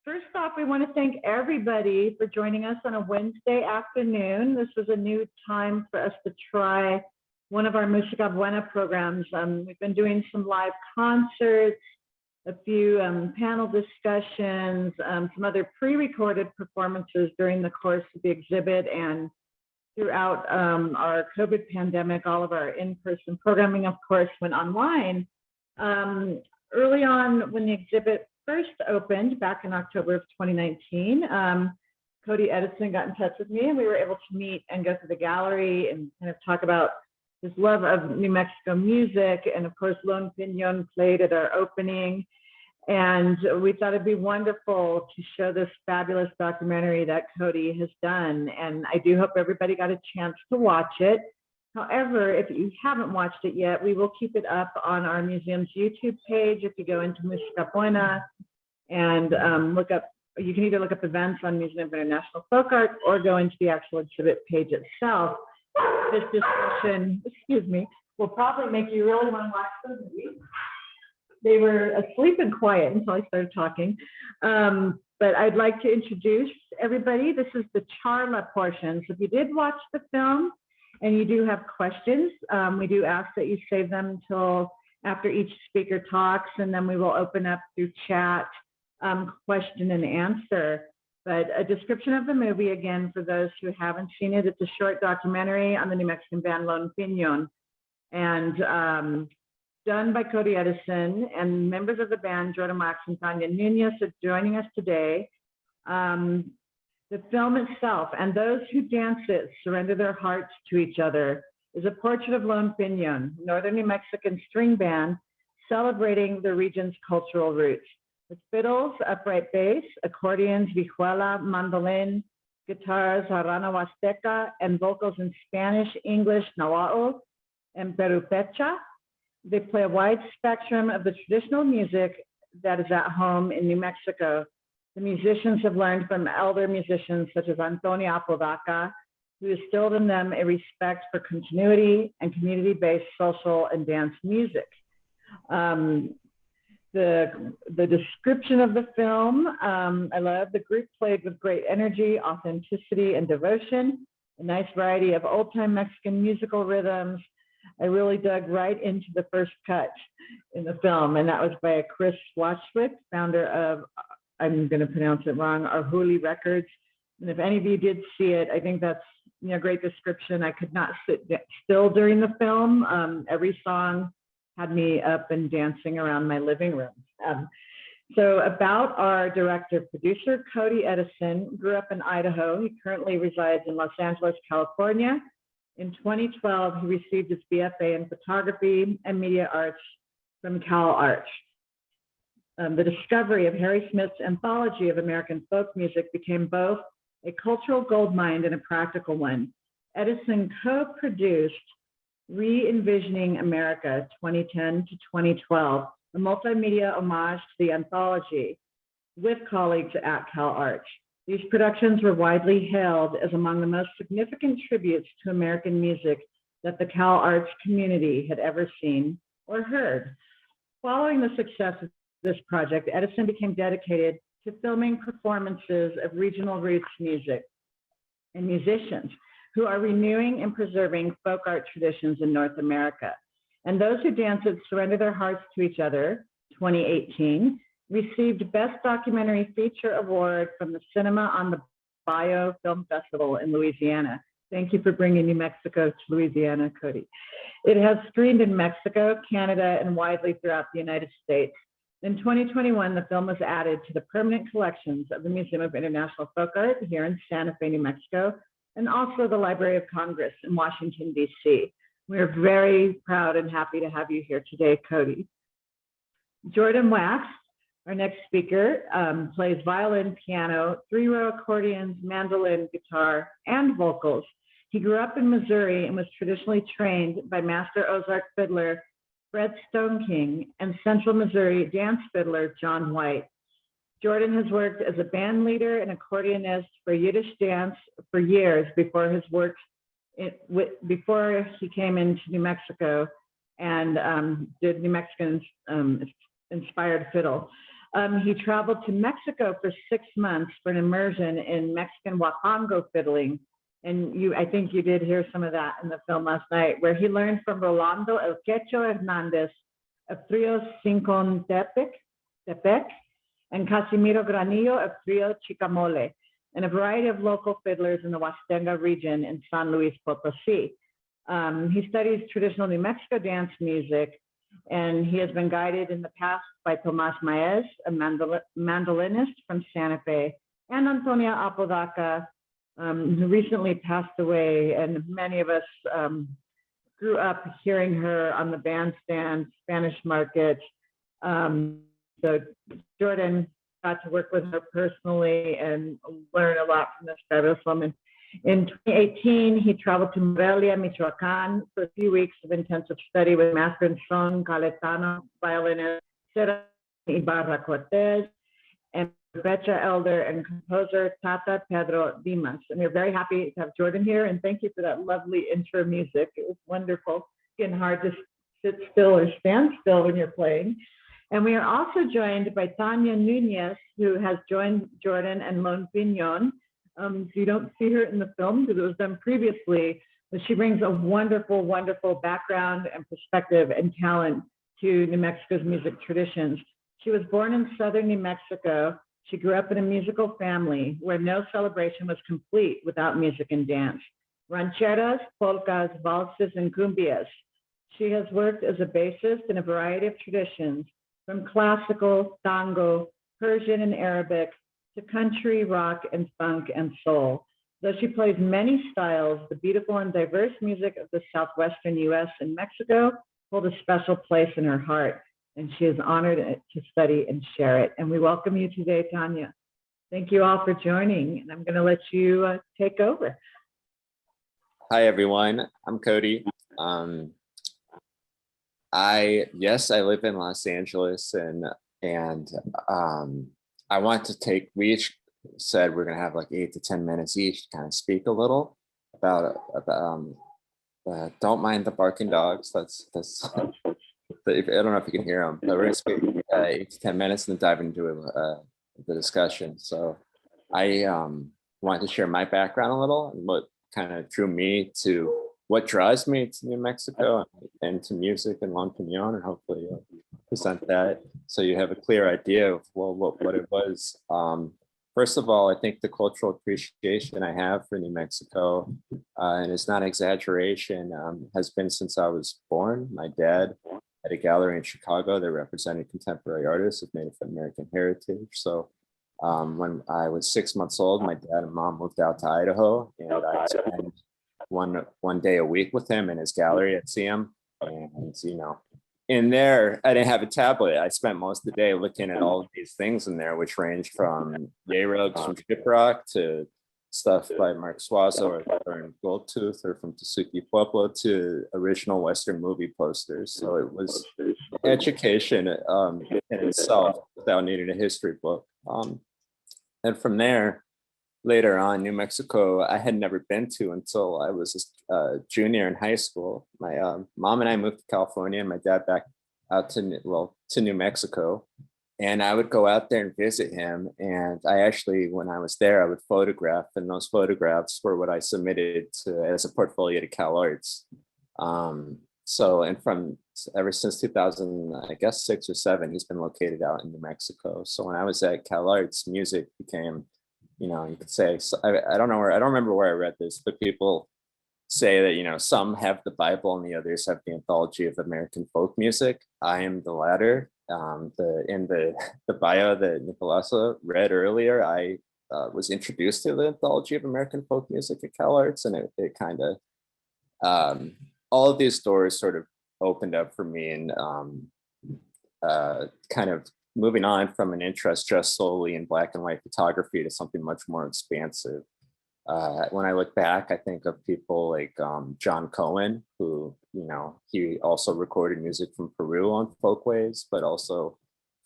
First off, we want to thank everybody for joining us on a Wednesday afternoon. This was a new time for us to try one of our Música Buena programs. We've been doing some live concerts, a few panel discussions, some other pre-recorded performances during the course of the exhibit, and throughout our COVID pandemic, all of our in-person programming, of course, went online. Early on, when the exhibit first opened back in October of 2019, Cody Edison got in touch with me, and we were able to meet and go through the gallery and kind of talk about his love of New Mexico music. And of course, Lone Piñon played at our opening. And we thought it'd be wonderful to show this fabulous documentary that Cody has done. And I do hope everybody got a chance to watch it. However, if you haven't watched it yet, we will keep it up on our museum's YouTube page. If you go into Música Buena and look up, you can either look up events on Museum of International Folk Art or go into the actual exhibit page itself. This discussion, excuse me, will probably make you really want to watch the movie. They were asleep and quiet until I started talking. But I'd like to introduce everybody. This is the Charla portion. So if you did watch the film, and you do have questions, we do ask that you save them until after each speaker talks, and then we will open up through chat, question and answer. But a description of the movie, again, for those who haven't seen it, it's a short documentary on the New Mexican band Lone Piñon, and done by Cody Edison, and members of the band, Jordan Wax and Tanya Nunez, are joining us today. The film itself, and those who dance it surrender their hearts to each other, is a portrait of Lone Piñon, Northern New Mexican string band celebrating the region's cultural roots. With fiddles, upright bass, accordions, vihuela, mandolin, guitars, jarana huasteca, and vocals in Spanish, English, Nahuatl, and Perupecha, they play a wide spectrum of the traditional music that is at home in New Mexico. The musicians have learned from elder musicians such as Antonio Apodaca, who instilled in them a respect for continuity and community-based social and dance music. The description of the film, I love. The group played with great energy, authenticity, and devotion, a nice variety of old-time Mexican musical rhythms. I really dug right into the first cut in the film, and that was by Chris Washwick, founder of, I'm going to pronounce it wrong, Arhuli Records. And if any of you did see it, I think that's great description. I could not sit still during the film. Every song had me up and dancing around my living room. So about our director-producer, Cody Edison, grew up in Idaho. He currently resides in Los Angeles, California. In 2012, he received his BFA in photography and media arts from Cal Arts. The discovery of Harry Smith's anthology of American folk music became both a cultural goldmine and a practical one. Edison co-produced Re-Envisioning America 2010 to 2012, a multimedia homage to the anthology with colleagues at Cal Arts. These productions were widely hailed as among the most significant tributes to American music that the Cal Arts community had ever seen or heard. Following the success of this project, Edison became dedicated to filming performances of regional roots music and musicians who are renewing and preserving folk art traditions in North America. And those who dance it surrender their hearts to each other, 2018, received Best Documentary Feature Award from the Cinema on the Bayou Film Festival in Louisiana. Thank you for bringing New Mexico to Louisiana, Cody. It has screened in Mexico, Canada, and widely throughout the United States. In 2021, the film was added to the permanent collections of the Museum of International Folk Art here in Santa Fe, New Mexico, and also the Library of Congress in Washington, D.C. We're very proud and happy to have you here today, Cody. Jordan Wax, our next speaker, plays violin, piano, three-row accordions, mandolin, guitar, and vocals. He grew up in Missouri and was traditionally trained by Master Ozark fiddler Fred Stone King and Central Missouri dance fiddler John White. Jordan has worked as a band leader and accordionist for Yiddish dance for years before his work, before he came into New Mexico and did New Mexican inspired fiddle. He traveled to Mexico for 6 months for an immersion in Mexican huapango fiddling. And I think you did hear some of that in the film last night, where he learned from Rolando El Quecho Hernandez of Trio Cincon Tepec, and Casimiro Granillo of Trio Chicamole, and a variety of local fiddlers in the Huasteca region in San Luis Potosí. He studies traditional New Mexico dance music, and he has been guided in the past by Tomas Maez, a mandolinist from Santa Fe, and Antonia Apodaca, who recently passed away. And many of us grew up hearing her on the bandstand, Spanish Market. So Jordan got to work with her personally and learn a lot from this fabulous woman. In 2018, he traveled to Morelia, Michoacan for a few weeks of intensive study with master in son Caletano violinist Cera Ibarra Cortez and Rebecca elder and composer Tata Pedro Dimas. And we're very happy to have Jordan here, and thank you for that lovely intro music. It was wonderful. It's getting hard to sit still or stand still when you're playing. And we are also joined by Tanya Nunez, who has joined Jordan and Lone Piñon. You don't see her in the film because it was done previously, but she brings a wonderful, wonderful background and perspective and talent to New Mexico's music traditions. She was born in southern New Mexico. She grew up in a musical family where no celebration was complete without music and dance. Rancheras, polkas, valses, and cumbias. She has worked as a bassist in a variety of traditions, from classical, tango, Persian, and Arabic, to country, rock, and funk, and soul. Though she plays many styles, the beautiful and diverse music of the Southwestern US and Mexico hold a special place in her heart, and she is honored to study and share it. And we welcome you today, Tanya. Thank you all for joining, and I'm gonna let you take over. Hi, everyone. I'm Cody. I live in Los Angeles, and I want to take, we each said we're gonna have like 8 to 10 minutes each to kind of speak a little about don't mind the barking dogs. That's I don't know if you can hear them, but we're gonna speak 8 to 10 minutes and then dive into the discussion. So I wanted to share my background a little and what kind of drew me to what draws me to New Mexico and to music and Lone Piñon, and hopefully present that so you have a clear idea of what it was. First of all, I think the cultural appreciation I have for New Mexico, and it's not exaggeration, has been since I was born. My dad had a gallery in Chicago that represented contemporary artists of Native American heritage. So when I was 6 months old, my dad and mom moved out to Idaho, and I spent one day a week with him in his gallery at CM. And in there, I didn't have a tablet. I spent most of the day looking at all of these things in there, which ranged from yay rugs from Shiprock to stuff by Mark Suazo or Goldtooth, or from Tasuki Pueblo to original Western movie posters. So it was education in itself without needing a history book. And from there, later on, New Mexico, I had never been to until I was a junior in high school. My mom and I moved to California, and my dad back out to New Mexico. And I would go out there and visit him. And I actually, when I was there, I would photograph, and those photographs were what I submitted as a portfolio to Cal Arts. From ever since 2000, I guess 6 or 7, he's been located out in New Mexico. So when I was at Cal Arts, music became, you could say, I don't remember where I read this, but people say that, some have the Bible and the others have the anthology of American folk music. I am the latter. In the bio that Nicolasa read earlier, I was introduced to the anthology of American folk music at Cal Arts, and it kind of, all of these doors sort of opened up for me, and kind of moving on from an interest just solely in black and white photography to something much more expansive. When I look back, I think of people like John Cohen, who, he also recorded music from Peru on Folkways, but also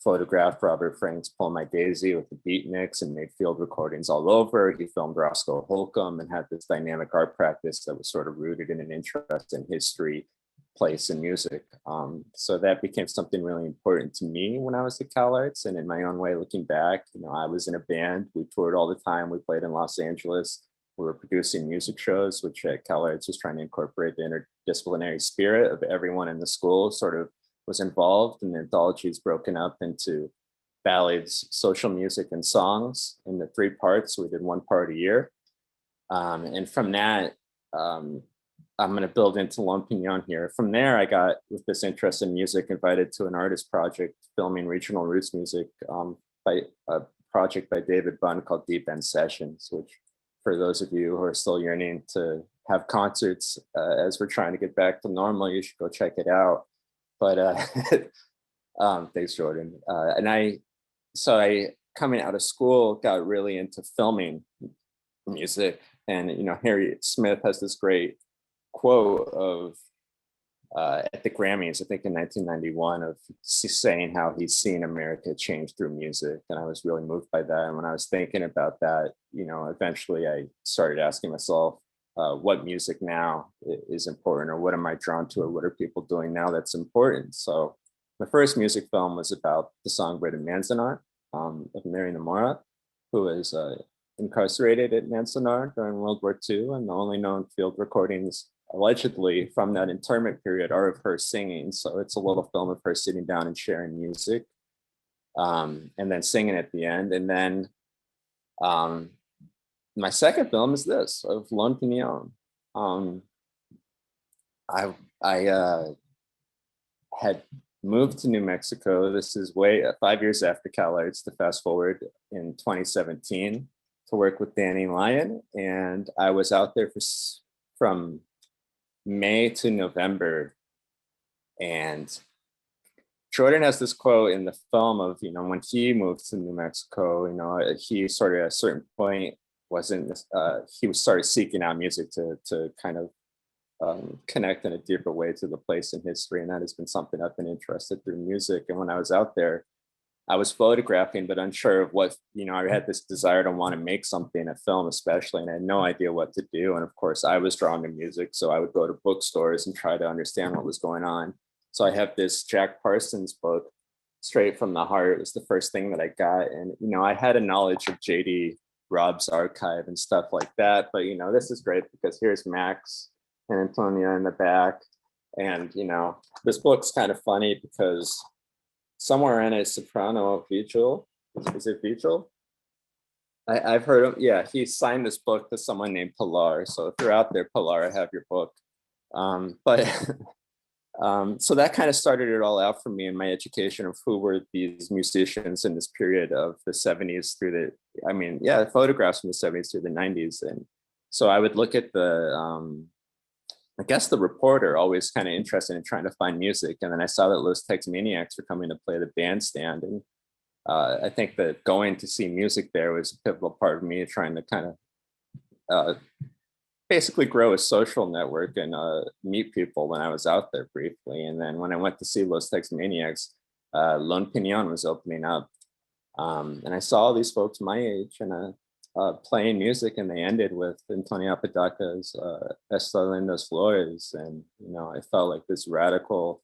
photographed Robert Frank's Pull My Daisy with the Beatniks and made field recordings all over. He filmed Roscoe Holcomb and had this dynamic art practice that was sort of rooted in an interest in history place in music. So that became something really important to me when I was at Cal Arts. And in my own way, looking back, I was in a band. We toured all the time. We played in Los Angeles. We were producing music shows, which at Cal Arts was trying to incorporate the interdisciplinary spirit of everyone in the school sort of was involved. And the anthology is broken up into ballads, social music, and songs in the 3 parts. We did 1 part a year. And from that, I'm going to build into Lone Piñon here. From there, I got, with this interest in music, invited to an artist project filming regional roots music by a project by David Bunn called Deep End Sessions, which for those of you who are still yearning to have concerts as we're trying to get back to normal, you should go check it out. But thanks, Jordan. So I, coming out of school, got really into filming music. And, Harriet Smith has this great quote of at the Grammys, I think in 1991, of saying how he's seen America change through music. And I was really moved by that. And when I was thinking about that, eventually I started asking myself, what music now is important, or what am I drawn to, or what are people doing now that's important? So my first music film was about the songwriter Manzanar of Mary Namora, who was incarcerated at Manzanar during World War II, and the only known field recordings allegedly from that internment period are of her singing. So it's a little film of her sitting down and sharing music, and then singing at the end. And then my second film is this, of Lone Piñon. I had moved to New Mexico. This is 5 years after Cal Arts, to fast forward in 2017 to work with Danny Lyon. And I was out there from May to November. And Jordan has this quote in the film of, when he moved to New Mexico, he sort of at a certain point he started seeking out music to kind of connect in a deeper way to the place in history. And that has been something I've been interested through music. And when I was out there, I was photographing, but unsure of what, I had this desire to want to make something, a film especially, and I had no idea what to do. And of course, I was drawn to music. So I would go to bookstores and try to understand what was going on. So I have this Jack Parsons book, Straight from the Heart. It was the first thing that I got. And, I had a knowledge of JD Robb's archive and stuff like that. But, this is great because here's Max and Antonia in the back. And, this book's kind of funny because somewhere in it, Soprano Vigil, is it Vigil? I've heard of, yeah, he signed this book to someone named Pilar. So if you're out there, Pilar, I have your book. So that kind of started it all out for me in my education of who were these musicians in this period of the 70s through the photographs from the 70s through the 90s. And so I would look at I guess the reporter, always kind of interested in trying to find music. And then I saw that Los Tex Maniacs were coming to play the bandstand. And I think that going to see music there was a pivotal part of me trying to kind of basically grow a social network and meet people when I was out there briefly. And then when I went to see Los Tex Maniacs, Lone Piñon was opening up. And I saw all these folks my age and playing music, and they ended with Antonio Apodaca's Estas Lindas Flores. And, I felt like this radical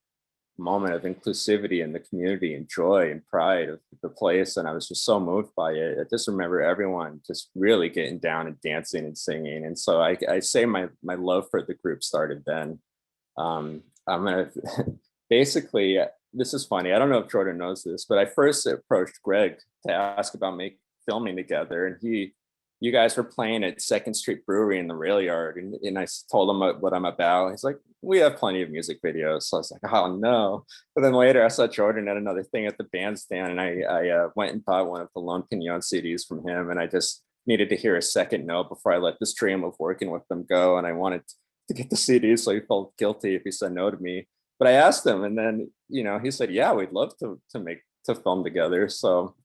moment of inclusivity in the community and joy and pride of the place. And I was just so moved by it. I just remember everyone just really getting down and dancing and singing. And so I say my love for the group started then. I'm going to basically, this is funny. I don't know if Jordan knows this, but I first approached Greg to ask about filming together. And you guys were playing at Second Street Brewery in the rail yard. And I told him what I'm about. He's like, we have plenty of music videos. So I was like, oh no. But then later I saw Jordan at another thing at the bandstand, and I went and bought one of the Lone Piñon CDs from him. And I just needed to hear a second no before I let this dream of working with them go. And I wanted to get the CDs, so he felt guilty if he said no to me. But I asked him, and then, he said, yeah, we'd love to film together. So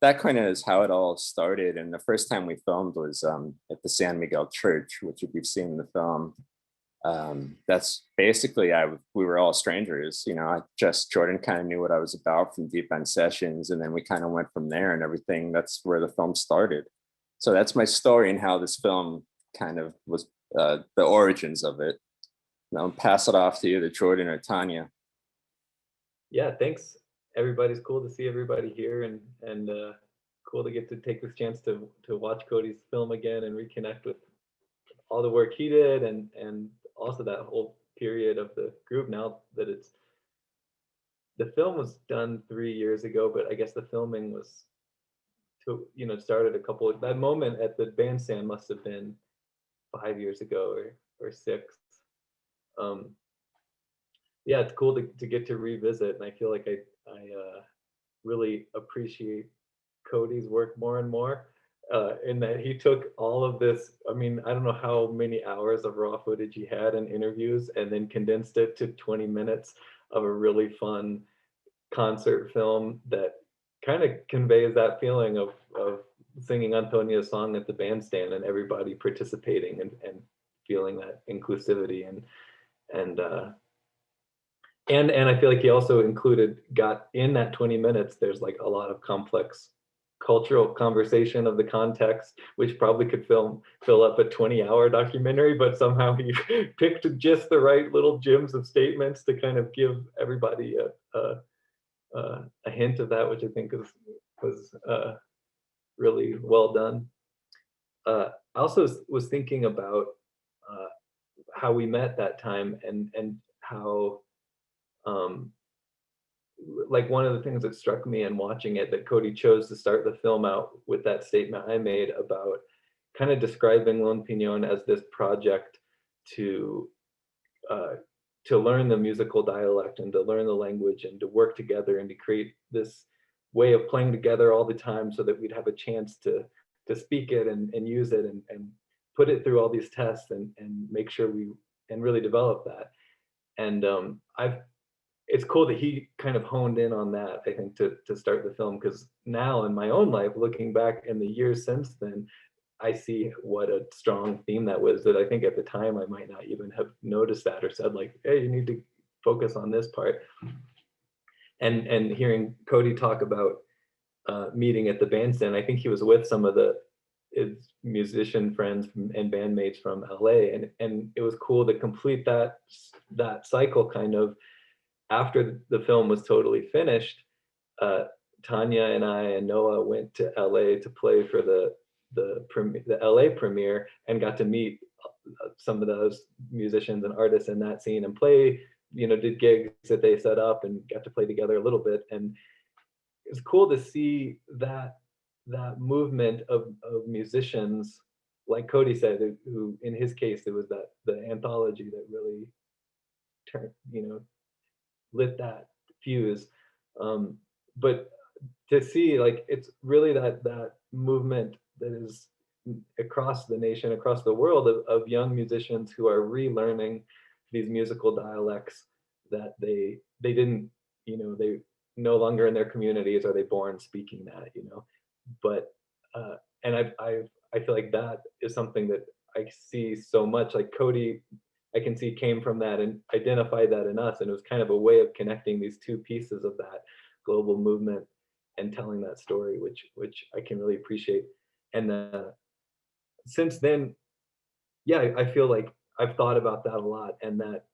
that kind of is how it all started. And the first time we filmed was at the San Miguel Church, which if you've seen the film, that's basically, we were all strangers. Jordan kind of knew what I was about from Deep End Sessions, and then we kind of went from there and everything. That's where the film started. So that's my story and how this film kind of was, the origins of it. I'll pass it off to either Jordan or Tanya. Yeah, thanks. Everybody's cool to see everybody here, and cool to get to take this chance to watch Cody's film again and reconnect with all the work he did, and also that whole period of the group. Now that the film was done 3 years ago, but I guess the filming was started that moment at the bandstand must have been 5 years ago or 6. Yeah, it's cool to get to revisit, and I feel like I really appreciate Cody's work more and more, in that he took all of this. I mean, I don't know how many hours of raw footage he had and interviews, and then condensed it to 20 minutes of a really fun concert film that kind of conveys that feeling of singing Antonia's song at the bandstand and everybody participating and feeling that inclusivity and I feel like he also got in that 20 minutes, there's like a lot of complex cultural conversation of the context, which probably could fill up a 20-hour documentary, but somehow he picked just the right little gems of statements to kind of give everybody a hint of that, which I think was really well done. I also was thinking about how we met that time, and how like one of the things that struck me in watching it, that Cody chose to start the film out with that statement I made about kind of describing Lone Piñon as this project to learn the musical dialect and to learn the language and to work together and to create this way of playing together all the time so that we'd have a chance to speak it and use it and put it through all these tests and make sure and really develop that. And it's cool that he kind of honed in on that, I think, to start the film, because now in my own life, looking back in the years since then, I see what a strong theme that was, that I think at the time I might not even have noticed that or said like, hey, you need to focus on this part. And hearing Cody talk about meeting at the bandstand, I think he was with some of his musician friends and bandmates from LA, and it was cool to complete that cycle kind of after the film was totally finished. Tanya and I and Noah went to LA to play for the LA premiere, and got to meet some of those musicians and artists in that scene and play, did gigs that they set up and got to play together a little bit. And it's cool to see that movement of musicians, like Cody said, who in his case it was the anthology that really turned, lit that fuse. But to see, like, it's really that movement that is across the nation, across the world, of young musicians who are relearning these musical dialects that they didn't, they no longer in their communities are they born speaking that, but and I feel like that is something that I see so much, like Cody, I can see came from that and identified that in us, and it was kind of a way of connecting these two pieces of that global movement and telling that story, which I can really appreciate. And since then, yeah, I feel like I've thought about that a lot, and that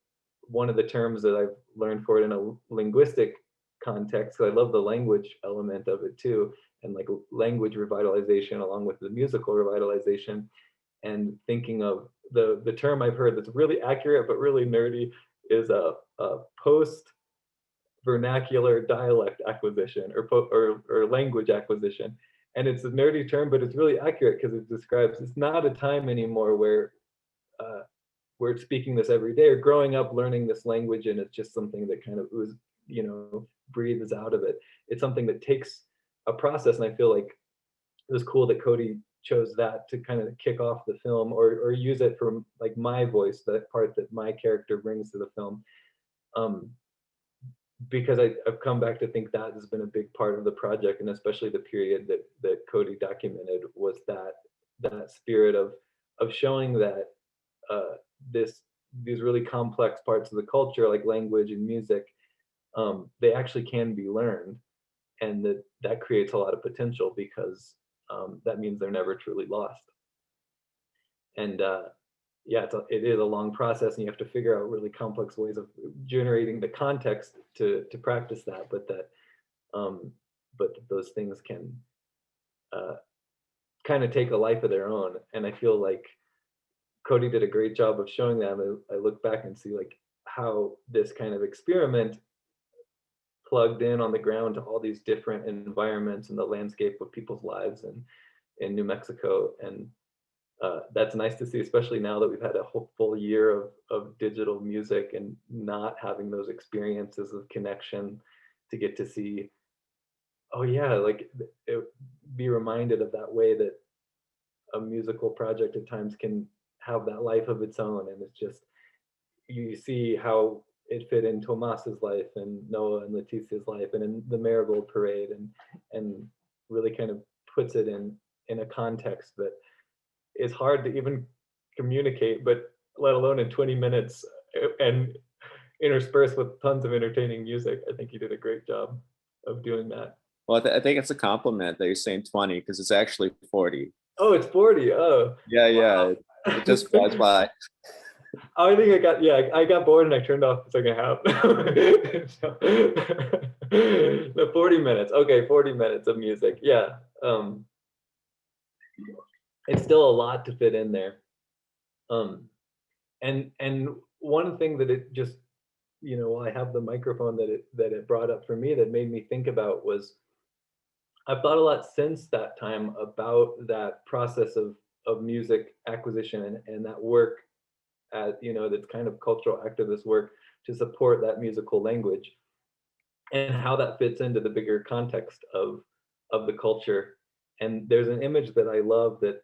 one of the terms that I've learned for it in a linguistic context, because I love the language element of it too, and like language revitalization along with the musical revitalization, and thinking of the term I've heard that's really accurate but really nerdy is a post vernacular dialect acquisition or language acquisition. And it's a nerdy term, but it's really accurate because it describes, it's not a time anymore where we're speaking this every day or growing up learning this language and it's just something that kind of breathes out of it. It's something that takes a process, and I feel like it was cool that Cody chose that to kind of kick off the film, or use it for like my voice, that part that my character brings to the film. Because I've come back to think that has been a big part of the project, and especially the period that Cody documented, was that spirit of showing that these really complex parts of the culture, like language and music, they actually can be learned, and that creates a lot of potential, because that means they're never truly lost. And yeah, it is a long process, and you have to figure out really complex ways of generating the context to practice that, um, but those things can kind of take a life of their own. And I feel like Cody did a great job of showing that. I look back and see like how this kind of experiment plugged in on the ground to all these different environments and the landscape of people's lives in New Mexico. And that's nice to see, especially now that we've had a whole full year of digital music and not having those experiences of connection, to get to see, oh yeah, like be reminded of that way that a musical project at times can have that life of its own. And it's just, you see how it fit in Tomas's life and Noah and Leticia's life and in the Marigold Parade, and really kind of puts it in a context that is hard to even communicate, but let alone in 20 minutes and interspersed with tons of entertaining music. I think you did a great job of doing that. Well, I think it's a compliment that you're saying 20 because it's actually 40. Oh, it's 40. Oh, Yeah, yeah. wow. It just flies by. I think I got bored and I turned off the second half. So, the 40 minutes. Okay, 40 minutes of music. Yeah. It's still a lot to fit in there. And one thing that it just, I have the microphone that it brought up for me that made me think about was, I've thought a lot since that time about that process of music acquisition and that work at, that's kind of cultural activist work to support that musical language, and how that fits into the bigger context of the culture. And there's an image that I love that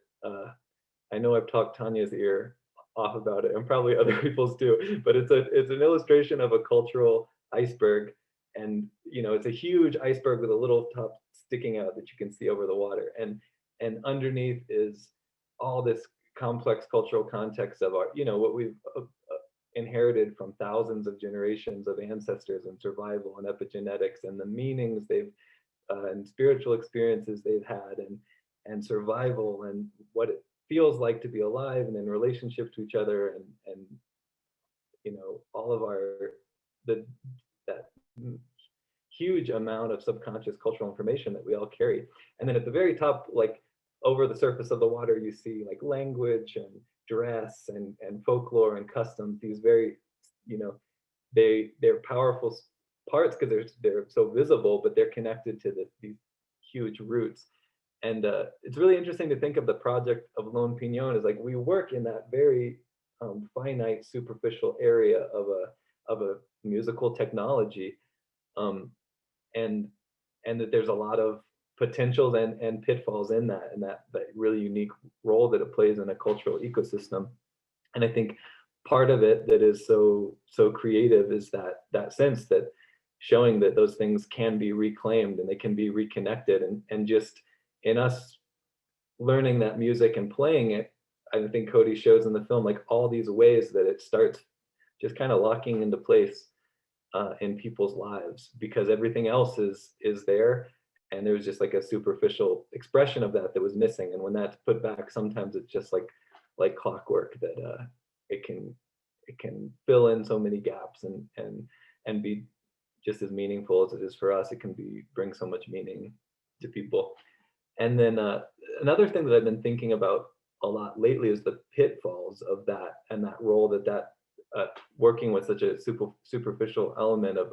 I know I've talked Tanya's ear off about it, and probably other people's too, but it's an illustration of a cultural iceberg. And it's a huge iceberg with a little top sticking out that you can see over the water, and underneath is all this complex cultural context of our, what we've inherited from thousands of generations of ancestors, and survival and epigenetics, and the meanings they've and spiritual experiences they've had, and survival, and what it feels like to be alive and in relationship to each other, and all of that huge amount of subconscious cultural information that we all carry. And then at the very top, like over the surface of the water, you see like language and dress and folklore and customs, these very, they're powerful parts because they're so visible, but they're connected to these huge roots. And it's really interesting to think of the project of Lone Piñon as like, we work in that very finite, superficial area of a musical technology, and that there's a lot of potentials and pitfalls in that, and that really unique role that it plays in a cultural ecosystem. And I think part of it that is so creative is that sense that showing that those things can be reclaimed and they can be reconnected, and just in us learning that music and playing it, I think Cody shows in the film like all these ways that it starts just kind of locking into place in people's lives, because everything else is there, and there was just like a superficial expression of that was missing. And when that's put back, sometimes it's just like clockwork, that it can fill in so many gaps and be just as meaningful as it is for us. It can bring so much meaning to people. And then another thing that I've been thinking about a lot lately is the pitfalls of that, and that role that working with such a superficial element of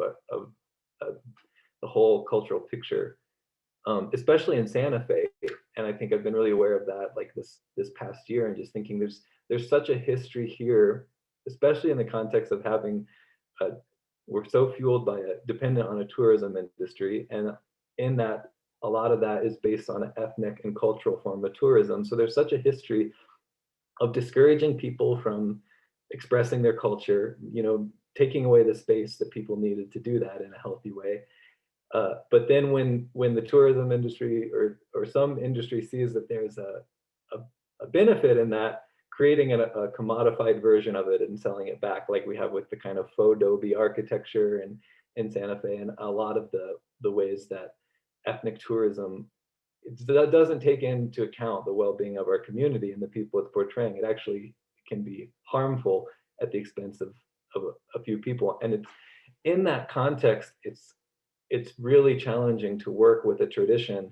the whole cultural picture, especially in Santa Fe. And I think I've been really aware of that like this past year, and just thinking there's such a history here, especially in the context of having we're so fueled by dependent on a tourism industry, and in that a lot of that is based on an ethnic and cultural form of tourism. So there's such a history of discouraging people from expressing their culture, taking away the space that people needed to do that in a healthy way. But then when the tourism industry or some industry sees that there's a benefit in that, creating a commodified version of it and selling it back, like we have with the kind of faux adobe architecture in Santa Fe, and a lot of the ways that ethnic tourism that doesn't take into account the well-being of our community and the people it's portraying. It actually can be harmful at the expense of a few people. And it's in that context, it's really challenging to work with a tradition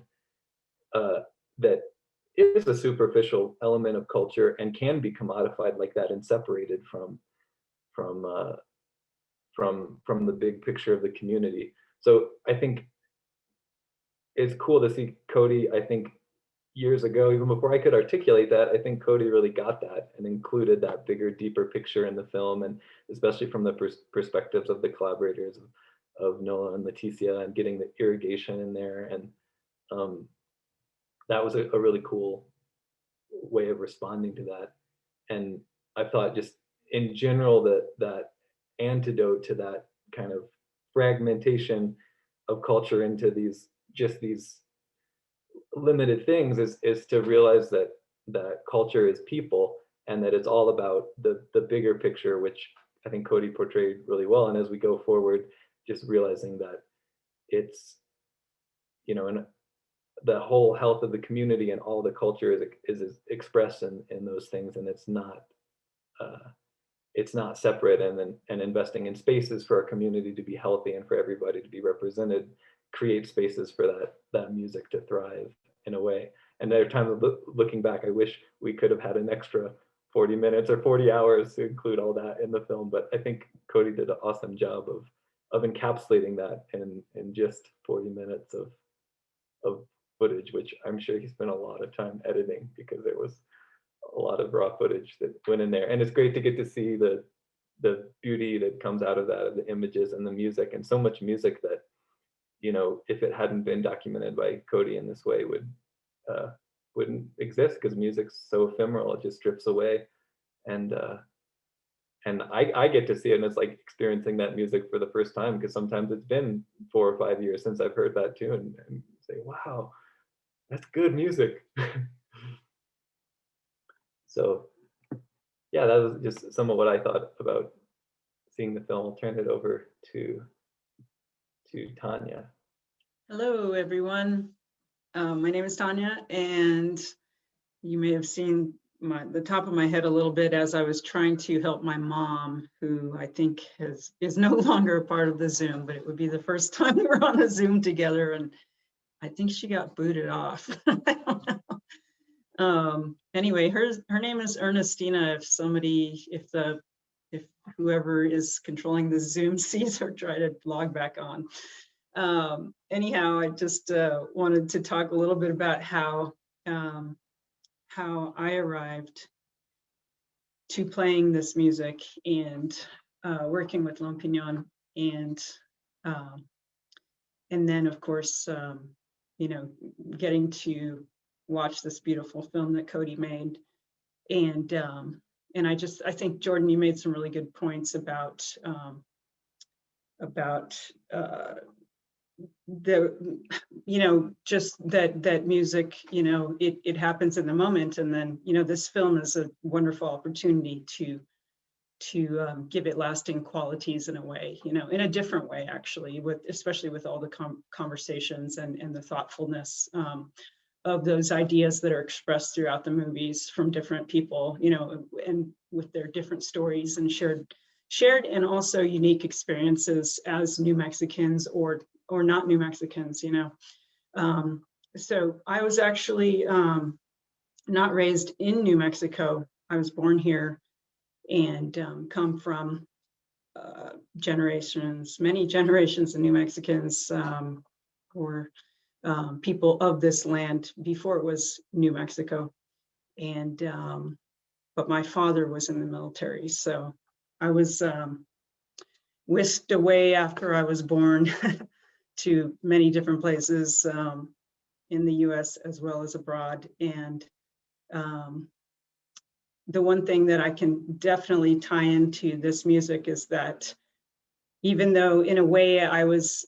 that is a superficial element of culture and can be commodified like that and separated from the big picture of the community. So I think it's cool to see Cody. I think years ago, even before I could articulate that, I think Cody really got that and included that bigger, deeper picture in the film, and especially from the perspectives of the collaborators of Noah and Leticia, and getting the irrigation in there. And that was a really cool way of responding to that. And I thought just in general that antidote to that kind of fragmentation of culture into these limited things is to realize that culture is people, and that it's all about the bigger picture, which I think Cody portrayed really well. And as we go forward, just realizing that it's, and the whole health of the community and all the culture is expressed in those things, and it's not separate. And investing in spaces for our community to be healthy and for everybody to be represented create spaces for that music to thrive in a way. And there are times looking back, I wish we could have had an extra 40 minutes or 40 hours to include all that in the film, but I think Cody did an awesome job of encapsulating that in just 40 minutes of footage, which I'm sure he spent a lot of time editing, because there was a lot of raw footage that went in there. And it's great to get to see the beauty that comes out of that, of the images and the music, and so much music that, if it hadn't been documented by Cody in this way, wouldn't exist, because music's so ephemeral, it just drifts away. And I get to see it, and it's like experiencing that music for the first time, because sometimes it's been 4 or 5 years since I've heard that tune, and say, wow, that's good music. So yeah, that was just some of what I thought about seeing the film. I'll turn it over to Tanya. Hello, everyone. My name is Tanya, and you may have seen the top of my head a little bit as I was trying to help my mom, who I think is no longer a part of the Zoom, but it would be the first time we're on a Zoom together, and I think she got booted off. I don't know. Anyway, her name is Ernestina. If whoever is controlling the Zoom sees her, try to log back on. Anyhow, I just wanted to talk a little bit about how I arrived to playing this music and working with Lone Piñon, and then of course, getting to watch this beautiful film that Cody made. And I think, Jordan, you made some really good points about just that music, it happens in the moment. And then, this film is a wonderful opportunity to give it lasting qualities in a way, in a different way, actually, especially with all the conversations and the thoughtfulness of those ideas that are expressed throughout the movies from different people, and with their different stories and shared and also unique experiences as New Mexicans or not New Mexicans, So I was actually not raised in New Mexico. I was born here and come from many generations of New Mexicans or people of this land before it was New Mexico. And but my father was in the military, so I was whisked away after I was born to many different places in the US as well as abroad. And the one thing that I can definitely tie into this music is that even though in a way I was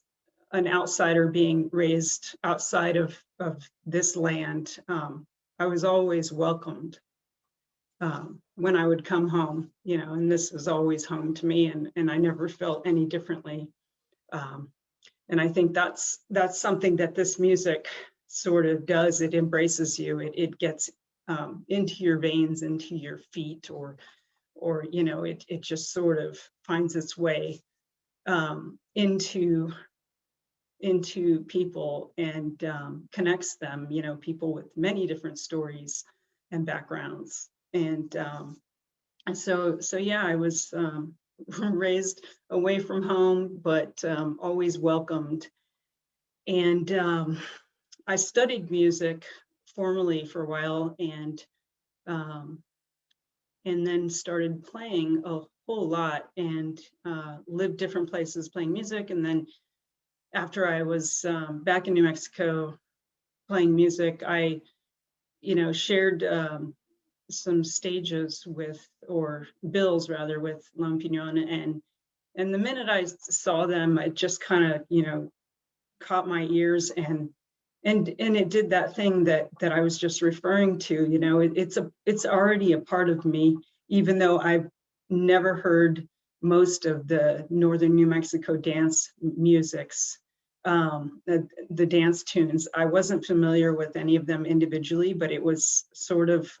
an outsider being raised outside of this land, I was always welcomed when I would come home, and this was always home to me, and I never felt any differently. And I think that's something that this music sort of does. It embraces you. It gets into your veins, into your feet, or or, you know, it just sort of finds its way into people and connects them, you know, people with many different stories and backgrounds. And so yeah, I was raised away from home, but always welcomed. And I studied music formally for a while, and then started playing a whole lot, and lived different places playing music. And then after I was back in New Mexico playing music, I, you know, shared some stages with, or bills rather, with Lone Piñon. And the minute I saw them, it just kind of, you know, caught my ears, and it did that thing that I was just referring to. You know, it's already a part of me, even though I've never heard most of the northern New Mexico dance musics, the dance tunes. I wasn't familiar with any of them individually, but it was sort of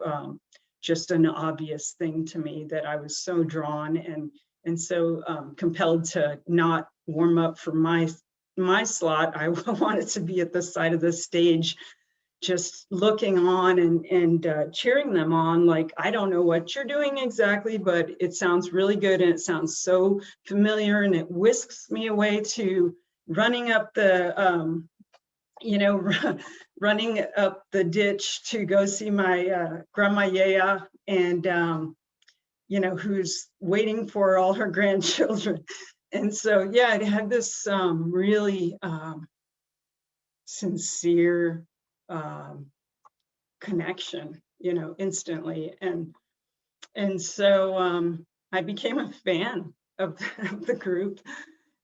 just an obvious thing to me that I was so drawn and so compelled to not warm up for my slot. I wanted to be at the side of the stage, just looking on and cheering them on. Like, I don't know what you're doing exactly, but it sounds really good, and it sounds so familiar, and it whisks me away to running up the you know, running up the ditch to go see my grandma Yaya, and you know, who's waiting for all her grandchildren. And so, yeah, it had this really sincere connection, you know, instantly. And so I became a fan of the group.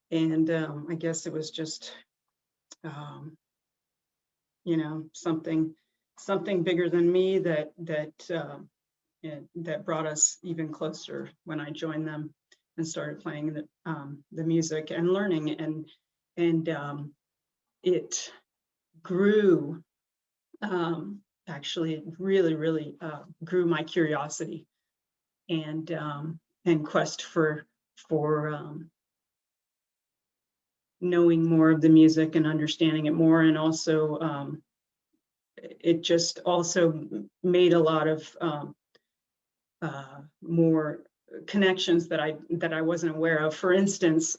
And I guess it was just, you know, something bigger than me that brought us even closer when I joined them and started playing the music and learning, and it grew. Actually, it really grew my curiosity and quest for knowing more of the music and understanding it more. And also it just also made a lot of more connections that I wasn't aware of. For instance,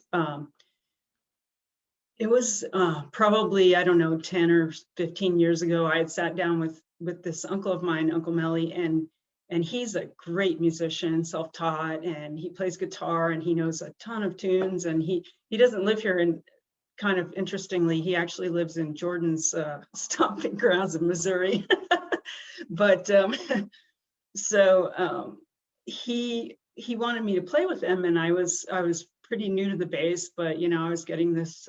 it was probably, I don't know, 10 or 15 years ago, I had sat down with this uncle of mine, Uncle Melly, and he's a great musician, self-taught, and he plays guitar, and he knows a ton of tunes, and he doesn't live here. And kind of interestingly, he actually lives in Jordan's stomping grounds in Missouri. But so he wanted me to play with him, and I was pretty new to the bass, but you know, I was getting this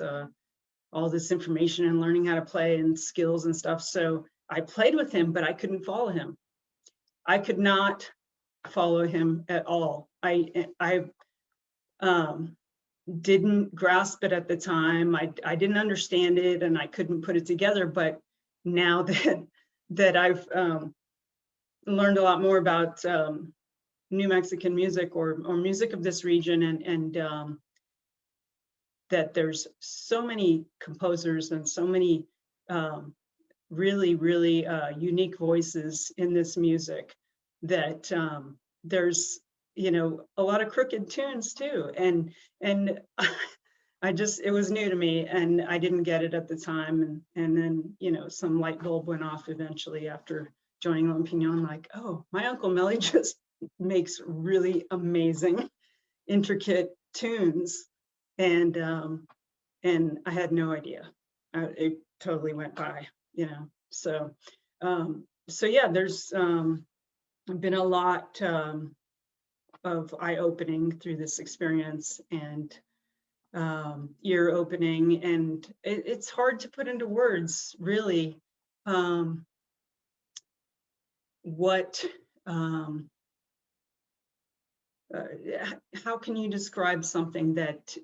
all this information and learning how to play and skills and stuff. So I played with him, but I couldn't follow him. I could not follow him at all. I didn't grasp it at the time. I didn't understand it, and I couldn't put it together. But now that I've learned a lot more about New Mexican music or music of this region, and that there's so many composers and so many really unique voices in this music, that there's, you know, a lot of crooked tunes too. And it was new to me, and I didn't get it at the time. And then, you know, some light bulb went off eventually after joining Lone Piñon, like, oh, my Uncle Melly just makes really amazing, intricate tunes. And I had no idea. It totally went by, you know. So yeah, there's been a lot of eye-opening through this experience, and ear-opening, and it's hard to put into words, really, what how can you describe something that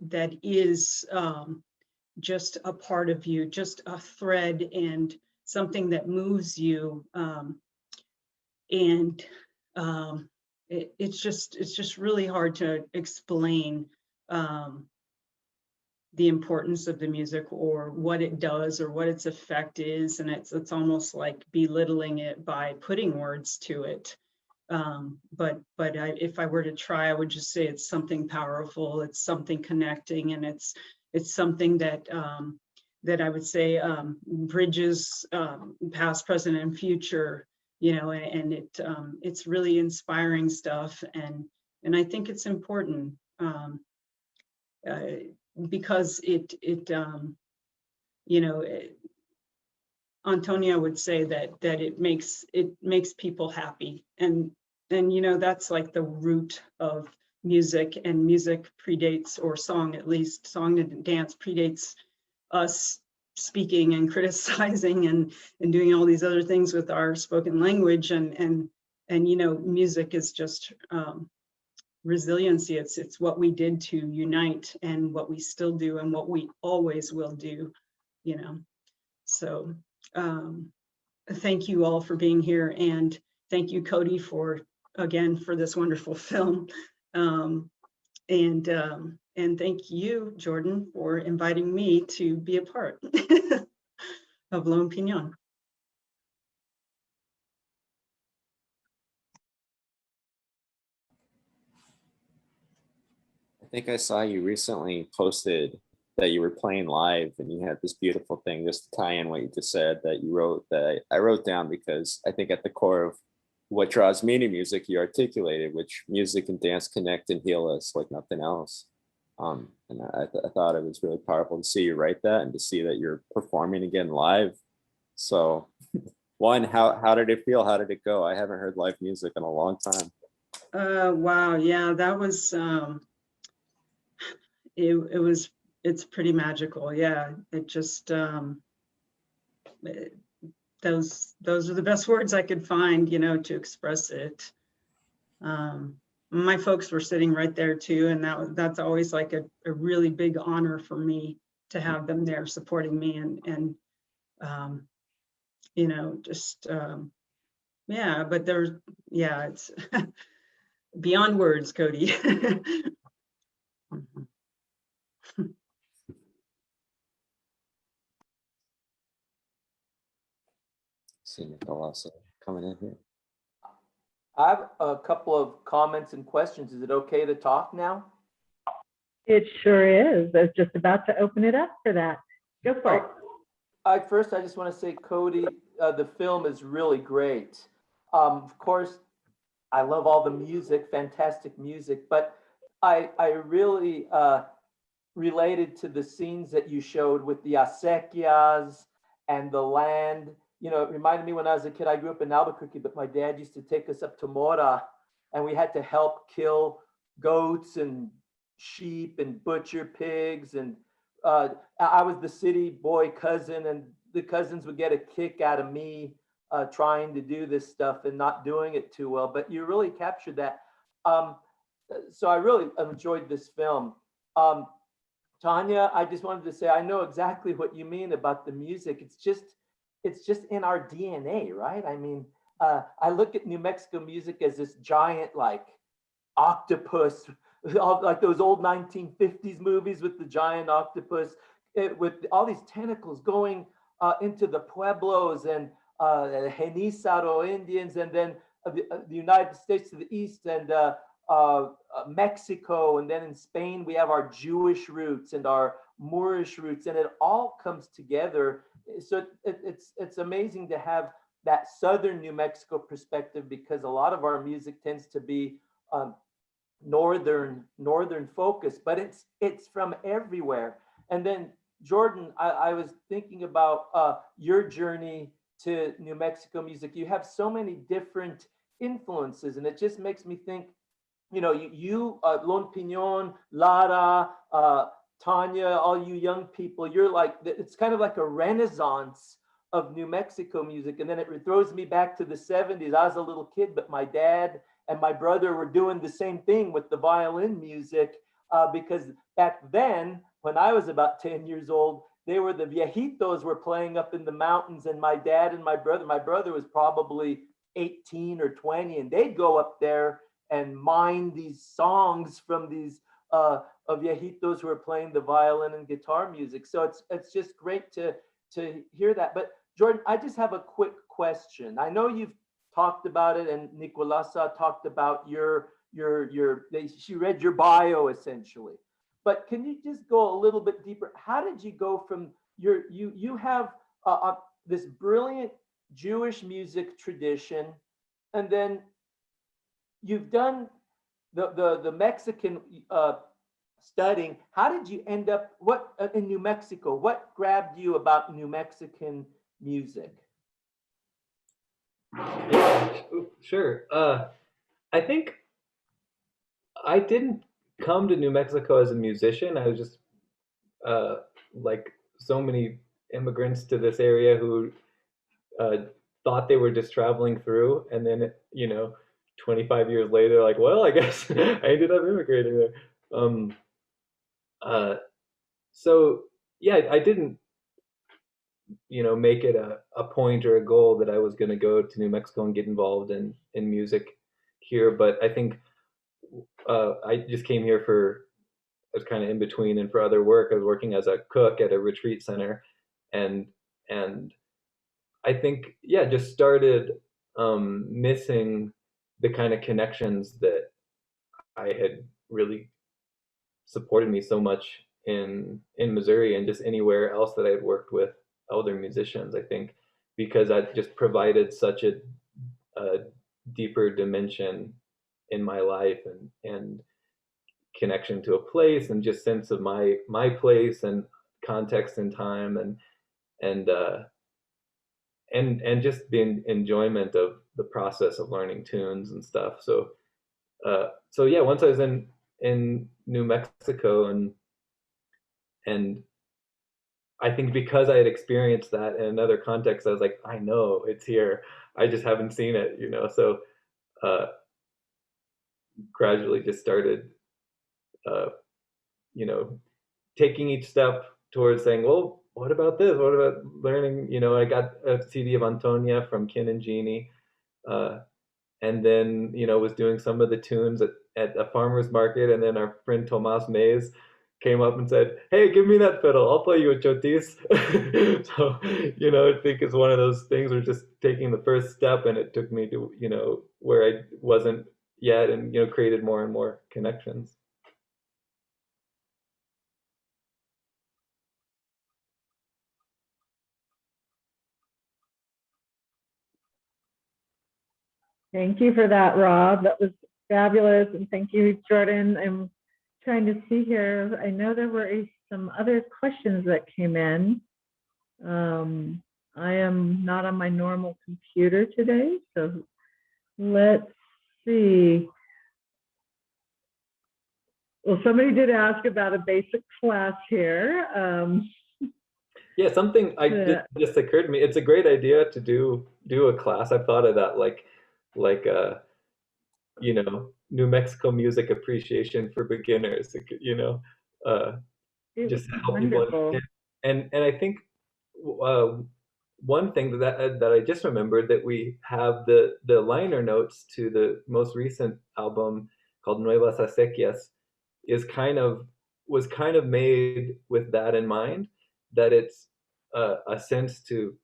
is just a part of you, just a thread, and something that moves you, and it's just really hard to explain the importance of the music or what it does or what its effect is. And it's almost like belittling it by putting words to it. If I were to try, I would just say it's something powerful, it's something connecting, and it's something that that I would say bridges past, present, and future, you know, and it's really inspiring stuff, and I think it's important. Because you know, Antonia would say that it makes people happy, and you know, that's like the root of music, and music predates, or song, at least song and dance predates us speaking and criticizing and doing all these other things with our spoken language, and you know, music is just resiliency. It's what we did to unite, and what we still do, and what we always will do, you know. So thank you all for being here, and thank you, Cody, for this wonderful film, and thank you, Jordan, for inviting me to be a part of Lone Piñon. I think I saw you recently posted that you were playing live, and you had this beautiful thing, just to tie in what you just said, that you wrote, that I wrote down, because I think at the core of what draws me to music, you articulated, which music and dance connect and heal us like nothing else. And I thought it was really powerful to see you write that, and to see that you're performing again live. So one, how did it feel? How did it go? I haven't heard live music in a long time. Wow, yeah, that was it's pretty magical. Yeah, it just those are the best words I could find, you know, to express it. My folks were sitting right there too, and that's always like a really big honor for me to have them there supporting me, and you know, just yeah, but it's beyond words, Cody. See Nicolas coming in here. I have a couple of comments and questions. Is it okay to talk now? It sure is. I was just about to open it up for that. Go for it. First, I just want to say, Cody, the film is really great. Of course, I love all the music, fantastic music, but I really related to the scenes that you showed with the acequias and the land. You know, it reminded me when I was a kid, I grew up in Albuquerque, but my dad used to take us up to Mora, and we had to help kill goats and sheep and butcher pigs. And I was the city boy cousin, and the cousins would get a kick out of me trying to do this stuff and not doing it too well. But you really captured that. So I really enjoyed this film. Tanya, I just wanted to say, I know exactly what you mean about the music. It's just in our DNA, right? I mean, I look at New Mexico music as this giant, like, octopus, like those old 1950s movies with the giant octopus, with all these tentacles going into the pueblos and Genízaro Indians, and then the United States to the east, and Mexico, and then in Spain we have our Jewish roots and our Moorish roots, and it all comes together. So it's amazing to have that southern New Mexico perspective, because a lot of our music tends to be northern focus, but it's from everywhere. And then Jordan, I was thinking about your journey to New Mexico music. You have so many different influences, and it just makes me think, you know, you Lone Piñon, Lara, Tanya, all you young people, you're like, it's kind of like a renaissance of New Mexico music. And then it throws me back to the 70s. I was a little kid, but my dad and my brother were doing the same thing with the violin music, because back then, when I was about 10 years old, they were the viejitos were playing up in the mountains, and my dad and my brother was probably 18 or 20, and they'd go up there and mine these songs from these viejitos who are playing the violin and guitar music. So it's just great to hear that. But Jordan, I just have a quick question. I know you've talked about it, and Nicolasa talked about she read your bio essentially. But can you just go a little bit deeper? How did you go from you have this brilliant Jewish music tradition, and then you've done the Mexican studying. How did you end up in New Mexico? What grabbed you about New Mexican music? Yeah, sure. I think I didn't come to New Mexico as a musician. I was just like so many immigrants to this area who thought they were just traveling through, and then 25 years later, like, well, I guess I ended up immigrating there. So yeah, I didn't make it a point or a goal that I was going to go to New Mexico and get involved in music here. But I think I just came here I was kind of in between and for other work. I was working as a cook at a retreat center, and I think, yeah, just started missing the kind of connections that I had really supported me so much in Missouri and just anywhere else that I had worked with other musicians. I think because I just provided such a deeper dimension in my life and connection to a place and just sense of my place and context and time and just the enjoyment of the process of learning tunes and stuff. So yeah, once I was in New Mexico and I think because I had experienced that in another context, I was like, I know it's here. I just haven't seen it, So gradually just started, taking each step towards saying, well, what about this? What about learning? I got a CD of Antonia from Kin and Jeannie, and then was doing some of the tunes at a farmer's market, and then our friend Tomas Mays came up and said, hey, give me that fiddle, I'll play you a chotis. So I think it's one of those things where just taking the first step, and it took me to where I wasn't yet, and created more and more connections. Thank you for that, Rob. That was fabulous. And thank you, Jordan. I'm trying to see here. I know there were some other questions that came in. I am not on my normal computer today, so let's see. Well, somebody did ask about a basic class here. Yeah, something just occurred to me. It's a great idea to do a class. I've thought of that, like New Mexico music appreciation for beginners. Just to help people understand. And I think one thing that I just remembered, that we have the liner notes to the most recent album called Nuevas Acequias was kind of made with that in mind, that it's a sense to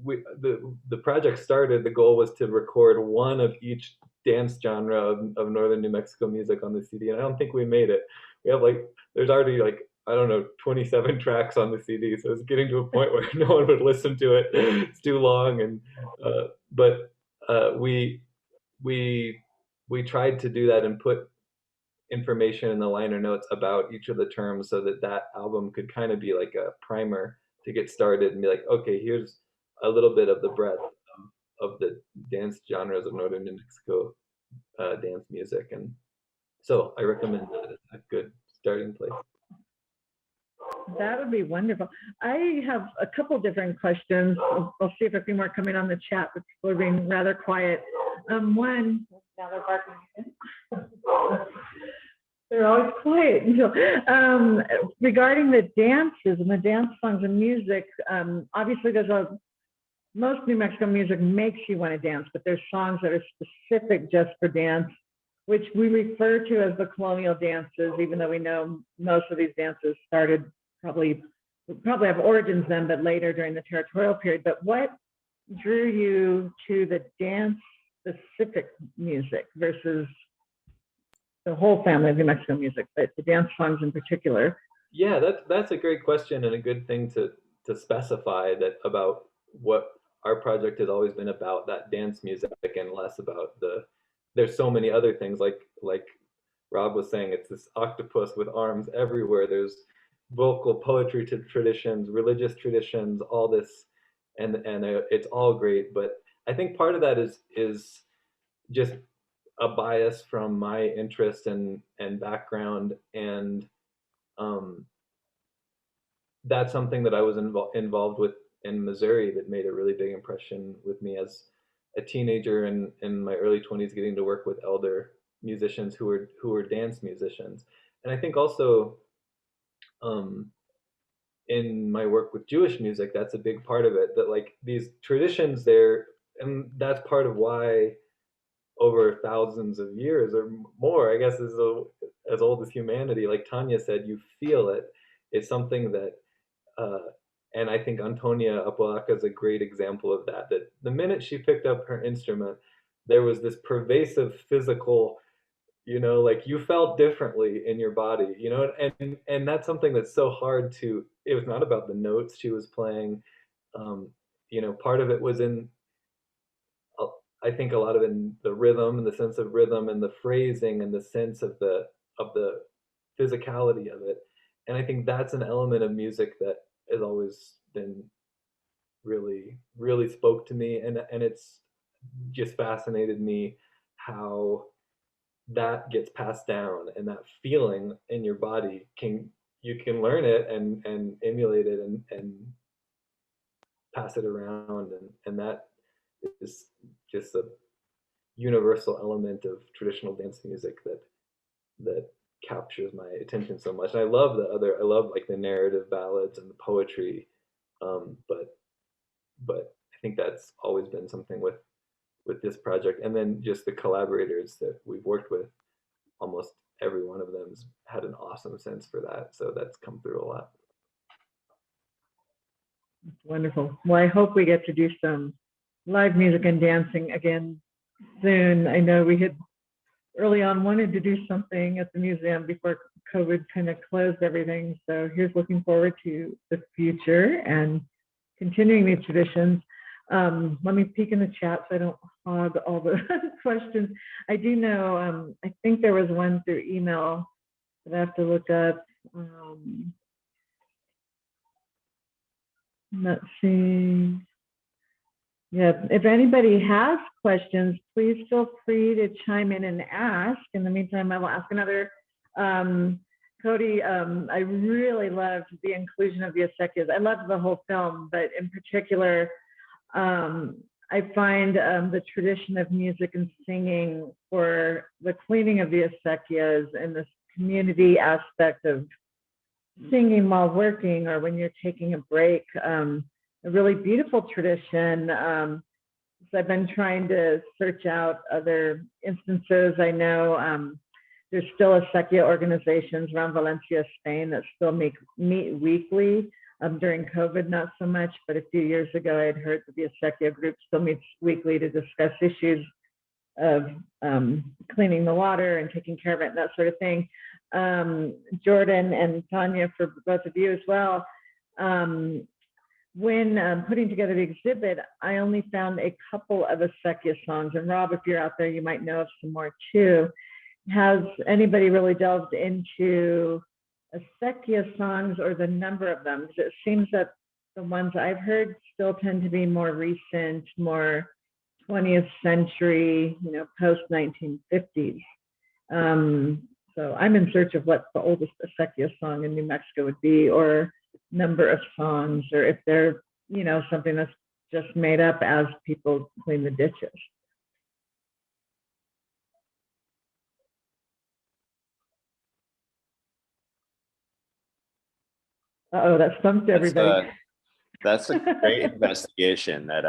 the project started. The goal was to record one of each dance genre of northern New Mexico music on the CD, and I don't think we made it. We have there's already I don't know 27 tracks on the CD, so it's getting to a point where no one would listen to it. It's too long, and but we tried to do that and put information in the liner notes about each of the terms, so that album could kind of be like a primer to get started and be like, okay, here's a little bit of the breadth of the dance genres of northern New Mexico dance music. And so I recommend that as a good starting place. That would be wonderful. I have a couple different questions. I'll see if a few more come in on the chat, but people are being rather quiet. One, now they're barking. They're always quiet. Regarding the dances and the dance songs and music, obviously most New Mexico music makes you want to dance, but there's songs that are specific just for dance. which we refer to as the colonial dances, even though we know most of these dances started probably have origins then, but later during the territorial period. But what drew you to the dance-specific music versus the whole family of New Mexico music, but the dance songs in particular? Yeah, that's a great question and a good thing to specify that about what our project has always been about, that dance music, and less about there's so many other things like Rob was saying, it's this octopus with arms everywhere. There's vocal poetry traditions, religious traditions, all this, and it's all great. But I think part of that is just a bias from my interest and background, and that's something that I was involved with in Missouri that made a really big impression with me as a teenager and in my early 20s, getting to work with elder musicians who were dance musicians. And I think also in my work with Jewish music, that's a big part of it, that like these traditions there, and that's part of why over thousands of years or more, I guess, is as old as humanity, like Tanya said, you feel it. It's something that and I think Antonia Apodaca is a great example of that, that the minute she picked up her instrument, there was this pervasive physical, like you felt differently in your body, and that's something that's so hard to, it was not about the notes she was playing. Part of it was in, I think a lot of it in the rhythm and the sense of rhythm and the phrasing and the sense of the physicality of it. And I think that's an element of music that has always been really, really spoke to me. And it's just fascinated me how that gets passed down, and that feeling in your body you can learn it and emulate it and pass it around. And that is just a universal element of traditional dance music that captures my attention so much. And I love like the narrative ballads and the poetry, but I think that's always been something with this project. And then just the collaborators that we've worked with, almost every one of them's had an awesome sense for that, so that's come through a lot. Wonderful. Well, I hope we get to do some live music and dancing again soon. I know we had early on wanted to do something at the museum before COVID kind of closed everything. So here's looking forward to the future and continuing these traditions. Let me peek in the chat so I don't hog all the questions. I do know, I think there was one through email that I have to look up. Let's see. Yeah, if anybody has questions, please feel free to chime in and ask. In the meantime, I will ask another. Cody, I really loved the inclusion of the acequias. I loved the whole film, but in particular, I find the tradition of music and singing for the cleaning of the acequias and this community aspect of singing while working or when you're taking a break, a really beautiful tradition. So I've been trying to search out other instances. I know there's still acequia organizations around Valencia, Spain that still meet weekly. During COVID, not so much, but a few years ago, I had heard that the acequia group still meets weekly to discuss issues of cleaning the water and taking care of it and that sort of thing. Jordan and Tanya, for both of you as well, when putting together the exhibit, I only found a couple of acequia songs. And Rob, if you're out there, you might know of some more too. Has anybody really delved into acequia songs or the number of them? Because it seems that the ones I've heard still tend to be more recent, more 20th century, post 1950s. So I'm in search of what the oldest acequia song in New Mexico would be, or number of songs, or if they're, something that's just made up as people clean the ditches. Uh-oh, that stumped everybody. That's a great investigation that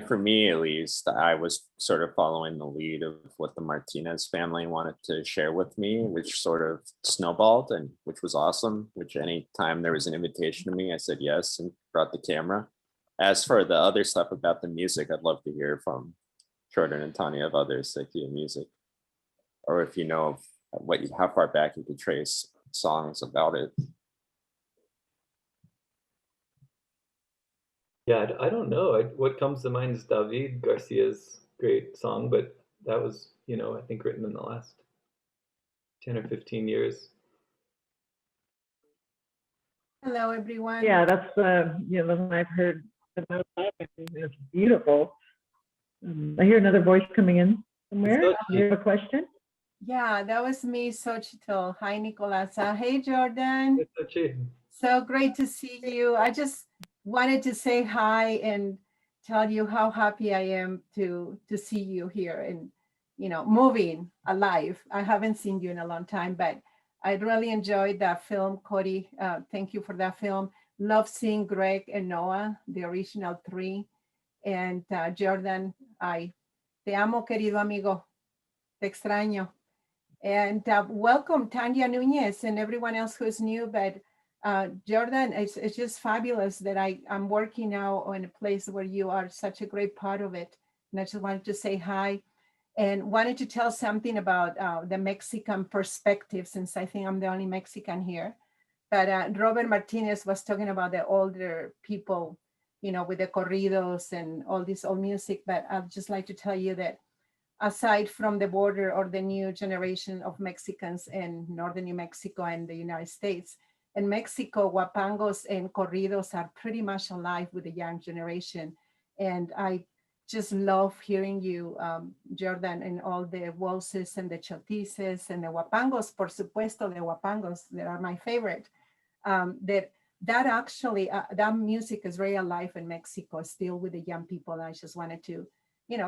For me at least, I was sort of following the lead of what the Martinez family wanted to share with me, which sort of snowballed, and which was awesome. Which anytime there was an invitation to me, I said yes and brought the camera. As for the other stuff about the music, I'd love to hear from Jordan and Tanya of others that do music, or if you know of how far back you could trace songs about it. Yeah, I don't know. What comes to mind is David Garcia's great song, but that was, I think written in the last 10 or 15 years. Hello, everyone. Yeah, that's the one I've heard the most of. It's beautiful. I hear another voice coming in somewhere. Do you have a question? Yeah, that was me, Xochitl. Hi, Nicolas. Hey, Jordan. Hey, so great to see you. I just wanted to say hi and tell you how happy I am to see you here and, moving alive. I haven't seen you in a long time, but I really enjoyed that film, Cody. Thank you for that film. Love seeing Greg and Noah, the original three. And Jordan, te amo, querido amigo. Te extraño. And welcome, Tanya Nunez, and everyone else who's new. But Jordan, it's just fabulous that I'm working now in a place where you are such a great part of it. And I just wanted to say hi and wanted to tell something about the Mexican perspective, since I think I'm the only Mexican here. But Robert Martinez was talking about the older people, with the corridos and all this old music. But I'd just like to tell you that aside from the border or the new generation of Mexicans in northern New Mexico and the United States, in Mexico, huapangos and corridos are pretty much alive with the young generation. And I just love hearing you, Jordan, and all the waltzes and the chotices and the huapangos, por supuesto, the huapangos that are my favorite. That actually, that music is very alive in Mexico, still with the young people. And I just wanted to,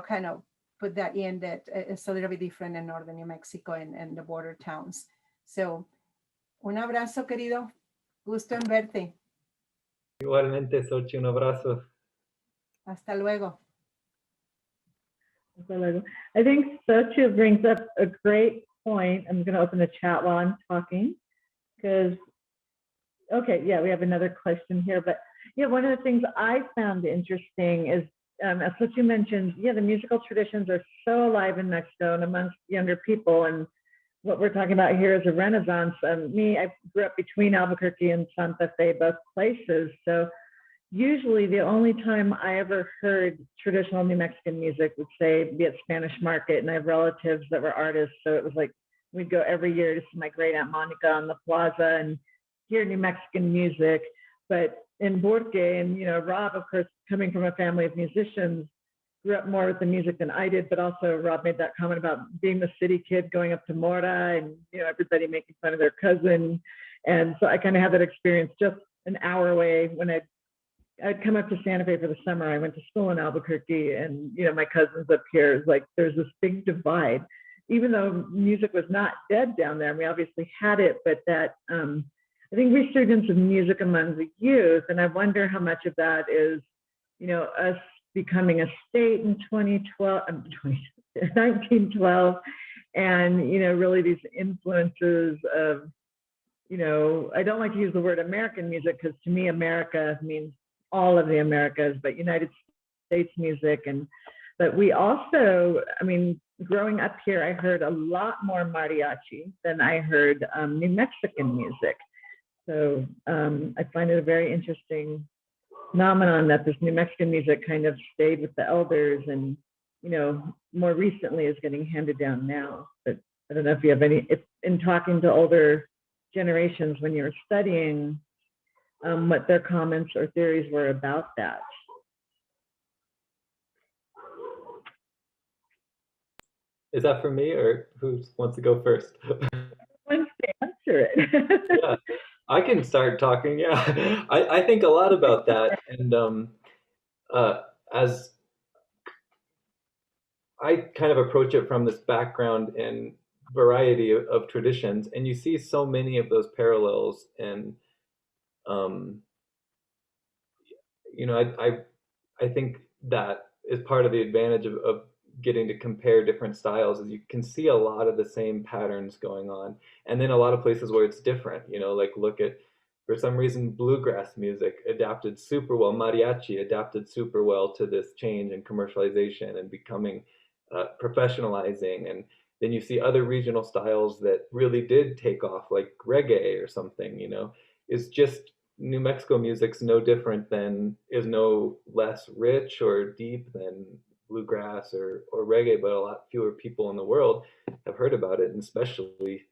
kind of put that in, that it's a little bit different in northern New Mexico and the border towns. So, un abrazo, querido. Gusto en verte. Igualmente, Xochi, un abrazo. Hasta luego. Hasta luego. I think Xochitl brings up a great point. I'm going to open the chat while I'm talking because, okay, yeah, we have another question here. But yeah, one of the things I found interesting is, as what you mentioned, the musical traditions are so alive in Mexico and amongst younger people. And what we're talking about here is a renaissance. I grew up between Albuquerque and Santa Fe, both places. So usually the only time I ever heard traditional New Mexican music would be at Spanish Market. And I have relatives that were artists. So it was like, we'd go every year to see my great Aunt Monica on the plaza and hear New Mexican music. But in Borque, and Rob, of course, coming from a family of musicians, grew up more with the music than I did. But also, Rob made that comment about being the city kid going up to Mora, and everybody making fun of their cousin. And so I kind of had that experience just an hour away when I'd come up to Santa Fe for the summer. I went to school in Albuquerque, and my cousins up here. It's like there's this big divide, even though music was not dead down there. We obviously had it, but that. I think resurgence of music among the youth, and I wonder how much of that is, us becoming a state in 1912, and really these influences of, I don't like to use the word American music because to me America means all of the Americas, but United States music, but we also, growing up here, I heard a lot more mariachi than I heard New Mexican music. So I find it a very interesting phenomenon that this New Mexican music kind of stayed with the elders and, more recently is getting handed down now. But I don't know if you have if in talking to older generations when you were studying, what their comments or theories were about that. Is that for me, or who wants to go first? Wants to answer it. Yeah, I can start talking. Yeah, I think a lot about that, and as I kind of approach it from this background and variety of traditions, and you see so many of those parallels, and I think that is part of the advantage of getting to compare different styles, is you can see a lot of the same patterns going on. And then a lot of places where it's different, you know, like look at, for some reason, bluegrass music adapted super well, mariachi adapted super well to this change and commercialization and becoming professionalizing. And then you see other regional styles that really did take off, like reggae or something, you know, is just New Mexico music's no different than, is no less rich or deep than bluegrass or reggae, but a lot fewer people in the world have heard about it, and especially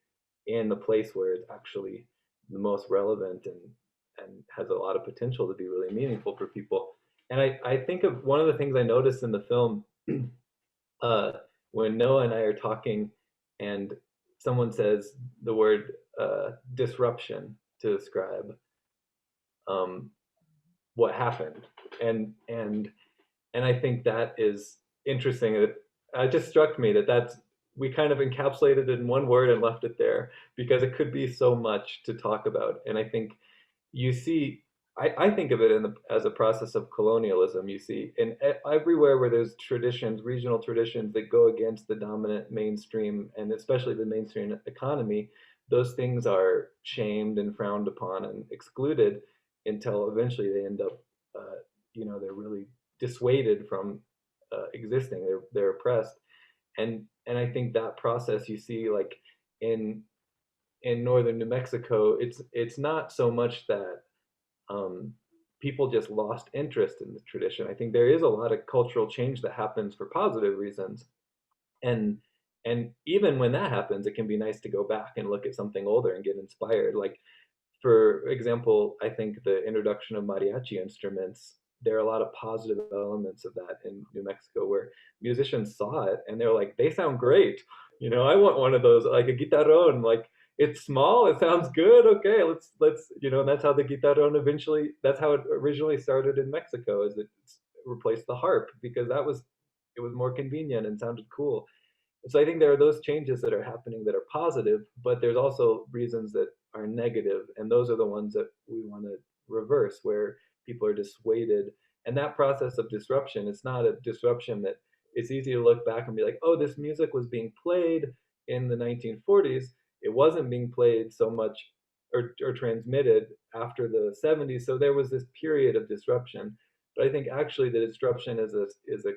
in the place where it's actually the most relevant and has a lot of potential to be really meaningful for people. And I think of one of the things I noticed in the film when Noah and I are talking and someone says the word disruption to describe what happened. And I think that is interesting. It just struck me that we kind of encapsulated it in one word and left it there, because it could be so much to talk about. And I think you see, I think of it as a process of colonialism. You see, in everywhere where there's traditions, regional traditions that go against the dominant mainstream, and especially the mainstream economy, those things are shamed and frowned upon and excluded until eventually they end up, you know, they're really dissuaded from existing. They're oppressed. And I think that process you see, like in northern New Mexico, it's not so much that people just lost interest in the tradition. I think there is a lot of cultural change that happens for positive reasons, and even when that happens, it can be nice to go back and look at something older and get inspired. Like, for example, I think the introduction of mariachi instruments, there are a lot of positive elements of that in New Mexico, where musicians saw it and they're like, they sound great. You know, I want one of those, like a guitarrón, like it's small, it sounds good. Okay, let's, you know, and that's how the guitarrón eventually, that's how it originally started in Mexico, is it replaced the harp because it was more convenient and sounded cool. So I think there are those changes that are happening that are positive, but there's also reasons that are negative, and those are the ones that we want to reverse, where people are dissuaded. And that process of disruption, it's not a disruption that it's easy to look back and be like, oh, this music was being played in the 1940s. It wasn't being played so much or transmitted after the 70s. So there was this period of disruption. But I think actually the disruption is a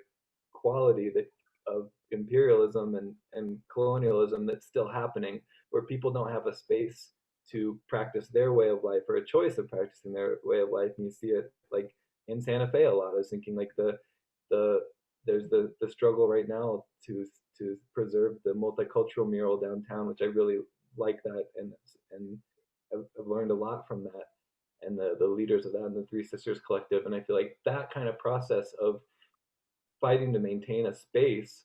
quality that of imperialism and colonialism that's still happening, where people don't have a space to practice their way of life or a choice of practicing their way of life. And you see it like in Santa Fe a lot. I was thinking like there's the struggle right now to preserve the multicultural mural downtown, which I really like that, and I've learned a lot from that, and the leaders of that and the Three Sisters Collective. And I feel like that kind of process of fighting to maintain a space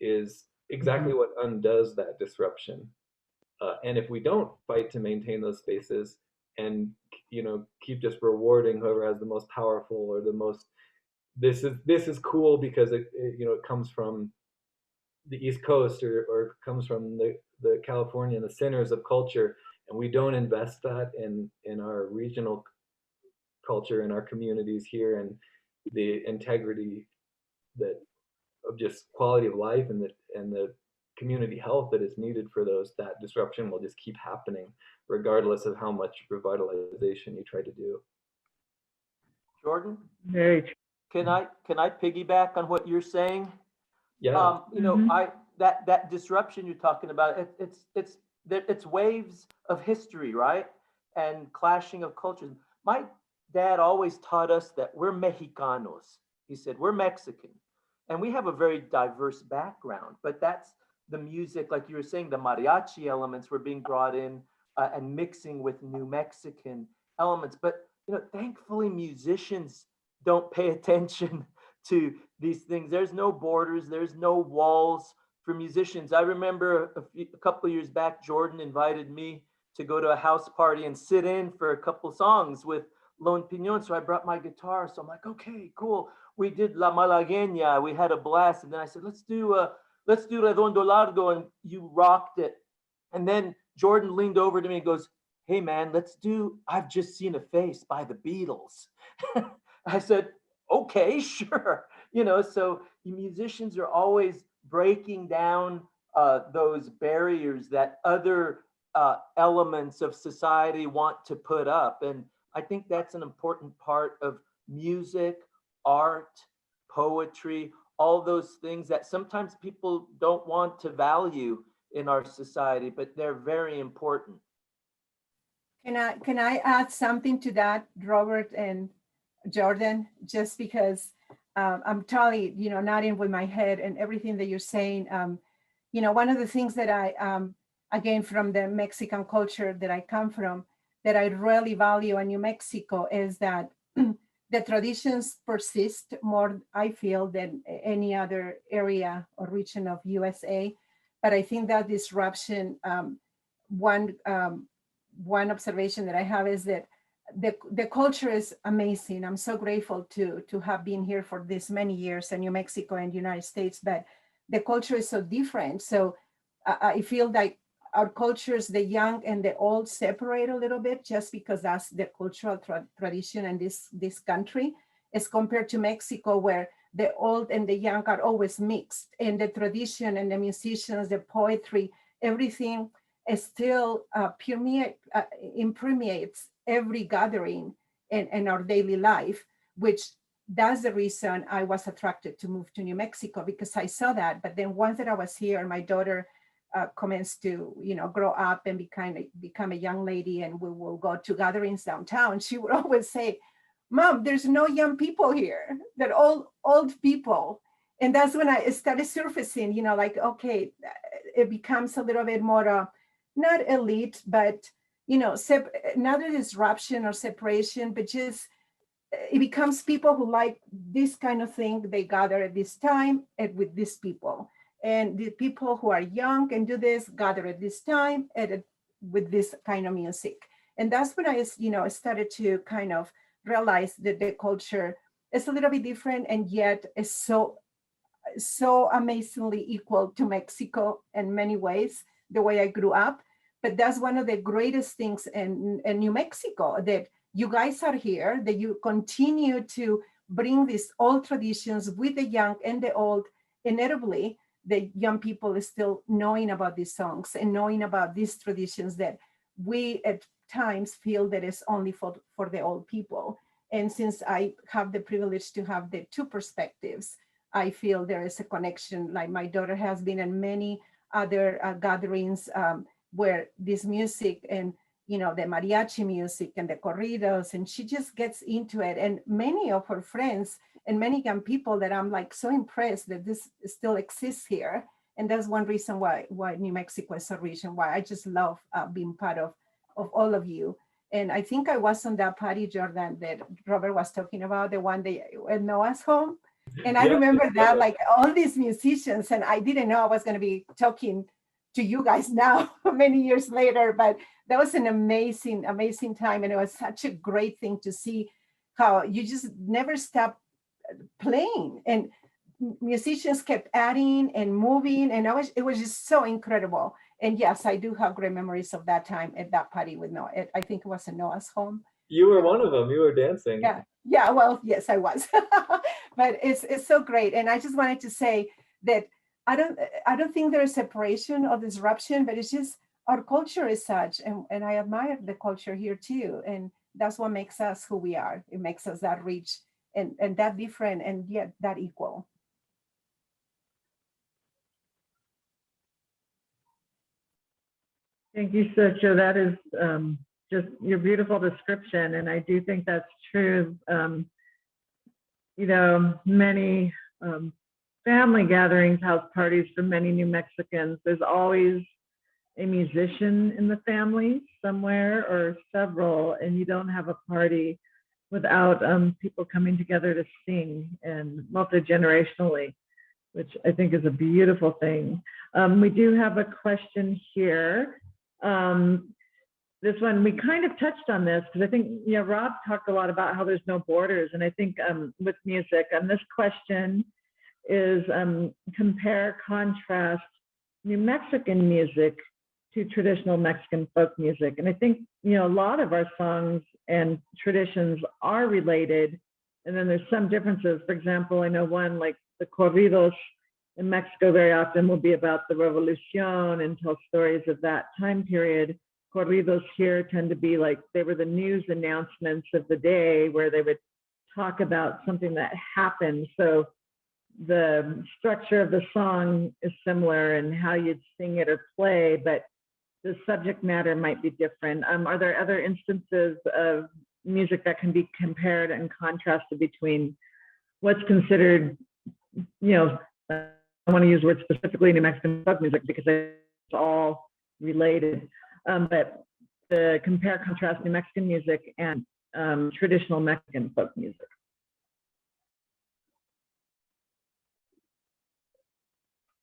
is exactly what undoes that disruption. And if we don't fight to maintain those spaces and, you know, keep just rewarding whoever has the most powerful or the most, this is cool because it you know, it comes from the East Coast or comes from the California, the centers of culture, and we don't invest that in our regional culture, in our communities here, and the integrity that of just quality of life and the community health that is needed for those, that disruption will just keep happening regardless of how much revitalization you try to do. Jordan, Very true. can I piggyback on what you're saying? Yeah. You know, that disruption you're talking about, it's waves of history, right? And clashing of cultures. My dad always taught us that we're Mexicanos. He said, we're Mexican. And we have a very diverse background, but that's the music, like you were saying, the mariachi elements were being brought in and mixing with New Mexican elements. But, you know, thankfully musicians don't pay attention to these things. There's no borders, there's no walls for musicians. I remember a couple of years back, Jordan invited me to go to a house party and sit in for a couple songs with Lone Piñon. So I brought my guitar. So I'm like, okay, cool. We did La Malagueña. We had a blast. And then I said, let's do Redondo Largo. And you rocked it. And then Jordan leaned over to me and goes, hey man, let's do I've Just Seen a Face by the Beatles. I said, okay, sure. you know, so musicians are always breaking down those barriers that other elements of society want to put up. And I think that's an important part of music, art, poetry, all those things that sometimes people don't want to value in our society, but they're very important. Can I add something to that, Robert and Jordan? Just because I'm totally, you know, nodding with my head and everything that you're saying. You know, one of the things that I, again, from the Mexican culture that I come from, that I really value in New Mexico is that the traditions persist more, I feel, than any other area or region of USA. But I think that disruption, one observation that I have is that the culture is amazing. I'm so grateful to have been here for this many years in New Mexico and United States, but the culture is so different. So I feel like our cultures, the young and the old, separate a little bit just because that's the cultural tradition in this country, as compared to Mexico, where the old and the young are always mixed, and the tradition and the musicians, the poetry, everything is still impermeates every gathering in our daily life, which that's the reason I was attracted to move to New Mexico, because I saw that. But then once that I was here, my daughter commenced to, you know, grow up and become a young lady, and we will go to gatherings downtown. She would always say, "Mom, there's no young people here. They're all old people." And that's when I started surfacing, you know, like, okay, it becomes a little bit more, not elite, but, you know, not a disruption or separation, but just it becomes people who like this kind of thing. They gather at this time and with these people. And the people who are young and do this gather at this time and with this kind of music. And that's when I, you know, started to kind of realize that the culture is a little bit different, and yet is so amazingly equal to Mexico in many ways, the way I grew up. But that's one of the greatest things in New Mexico, that you guys are here, that you continue to bring these old traditions with the young and the old. Inevitably, the young people is still knowing about these songs and knowing about these traditions that we at times feel that is only for the old people. And since I have the privilege to have the two perspectives, I feel there is a connection. Like my daughter has been in many other gatherings where this music and, you know, the mariachi music and the corridos, and she just gets into it. And many of her friends and many young people that I'm like so impressed that this still exists here. And that's one reason why New Mexico is a region, why I just love being part of all of you. And I think I was on that party, Jordan, that Robert was talking about, the one day at Noah's home. And I remember that, like all these musicians, and I didn't know I was going to be talking to you guys now many years later, but that was an amazing time. And it was such a great thing to see how you just never stop playing, and musicians kept adding and moving, and it was just so incredible. And yes, I do have great memories of that time at that party with Noah. I think it was in Noah's home. You were one of them. You were dancing. Yeah. Well, yes, I was. But it's so great. And I just wanted to say that I don't think there's separation or disruption, but it's just our culture is such, and I admire the culture here too. And that's what makes us who we are. It makes us that rich and that different, and yet that equal. Thank you, Sergio. That is just your beautiful description. And I do think that's true. You know, many family gatherings, house parties for many New Mexicans, there's always a musician in the family somewhere or several, and you don't have a party without people coming together to sing, and multi-generationally, which I think is a beautiful thing. We do have a question here. This one, we kind of touched on this, because I think, you know, Rob talked a lot about how there's no borders. And I think with music, and this question is compare, contrast New Mexican music to traditional Mexican folk music. And I think, you know, a lot of our songs and traditions are related And then there's some differences. For example, I know one, like the corridos in Mexico very often will be about the revolution and tell stories of that time period. Corridos here tend to be like, they were the news announcements of the day where they would talk about something that happened. So the structure of the song is similar and how you'd sing it or play, but the subject matter might be different. Are there other instances of music that can be compared and contrasted between what's considered, I want to use words specifically New Mexican folk music because it's all related, but to compare, contrast New Mexican music and traditional Mexican folk music?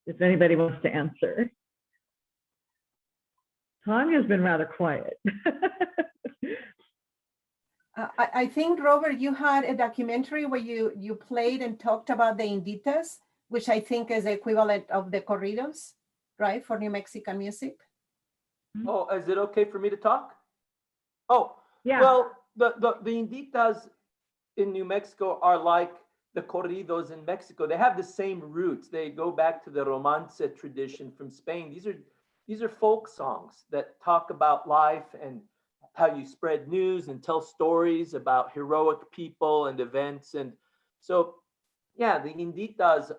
If anybody wants to answer. Tanya's been rather quiet. I think, Robert, you had a documentary where you played and talked about the inditas, which I think is the equivalent of the corridos, right, for New Mexican music. Oh, is it okay for me to talk? Oh, Yeah. well, the inditas in New Mexico are like the corridos in Mexico. They have the same roots. They go back to the romance tradition from Spain. These are folk songs that talk about life and how you spread news and tell stories about heroic people and events. And so, yeah, the inditas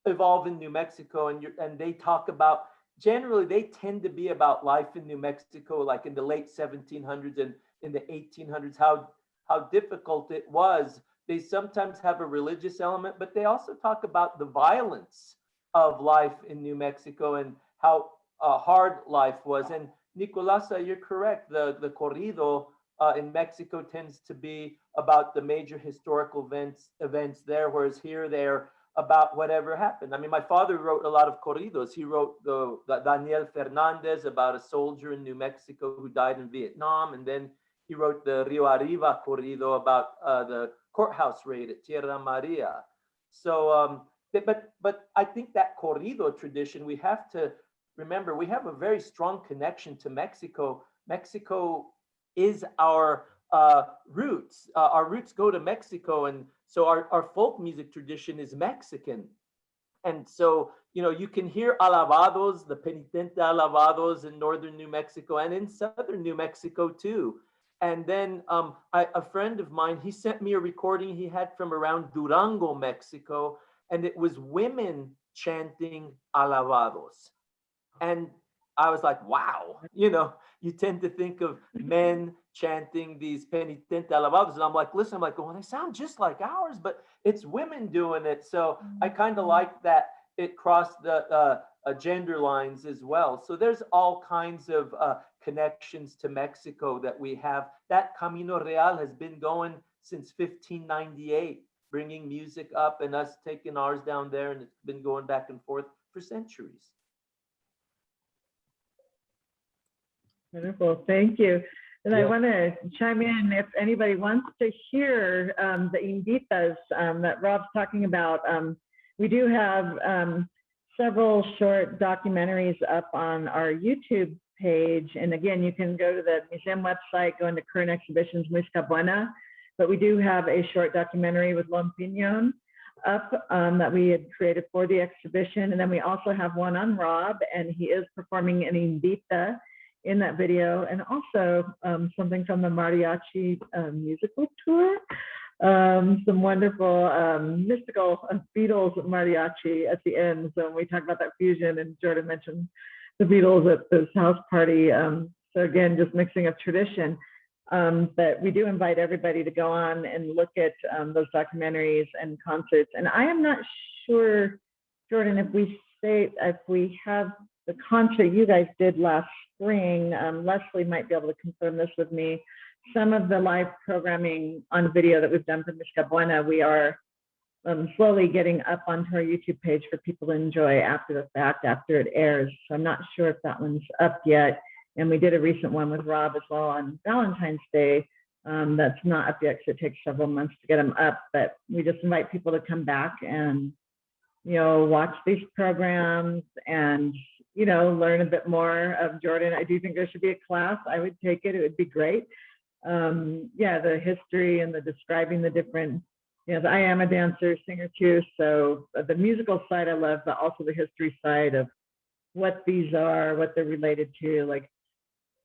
evolve in New Mexico, and they talk about, generally they tend to be about life in New Mexico, like in the late 1700s and in the 1800s, how difficult it was. They sometimes have a religious element, but they also talk about the violence of life in New Mexico and how hard life was. And Nicolasa, you're correct. The corrido in Mexico tends to be about the major historical events there, whereas here they're about whatever happened. I mean, my father wrote a lot of corridos. He wrote the Daniel Fernandez about a soldier in New Mexico who died in Vietnam, and then he wrote the Rio Arriba corrido about the courthouse raid at Tierra Maria. So, but I think that corrido tradition, we have to remember, we have a very strong connection to Mexico. Mexico is our roots. Our roots go to Mexico, and so our folk music tradition is Mexican. And so, you can hear alabados, the penitente alabados in northern New Mexico and in southern New Mexico too. And then a friend of mine, he sent me a recording he had from around Durango, Mexico, and it was women chanting alabados. And I was like, wow, you tend to think of men chanting these penitente alabados. And I'm like, listen, well, they sound just like ours, but it's women doing it. So I kind of like that it crossed the gender lines as well. So there's all kinds of connections to Mexico that we have. That Camino Real has been going since 1598, bringing music up and us taking ours down there. And it's been going back and forth for centuries. Wonderful, thank you. And Yeah. I want to chime in if anybody wants to hear the inditas that Rob's talking about. We do have several short documentaries up on our YouTube page. And again, you can go to the museum website, go into current exhibitions, Música Buena. But we do have a short documentary with Lon Piñon up that we had created for the exhibition. And then we also have one on Rob, and he is performing an indita in that video, and also something from the mariachi musical tour. Some wonderful mystical Beatles mariachi at the end. So when we talk about that fusion, and Jordan mentioned the Beatles at this house party. So again, just mixing of tradition. But we do invite everybody to go on and look at those documentaries and concerts. And I am not sure, Jordan, if we have the concert you guys did last spring, Leslie might be able to confirm this with me. Some of the live programming on video that we've done for Música Buena, we are slowly getting up onto our YouTube page for people to enjoy after the fact, after it airs. So I'm not sure if that one's up yet. And we did a recent one with Rob as well on Valentine's Day. That's not up yet, because it takes several months to get them up. But we just invite people to come back and, watch these programs and, learn a bit more of Jordan. I do think there should be a class. I would take it. It would be great. yeah, the history and the describing the different, I am a dancer, singer too. So the musical side I love, but also the history side of what these are, what they're related to. Like,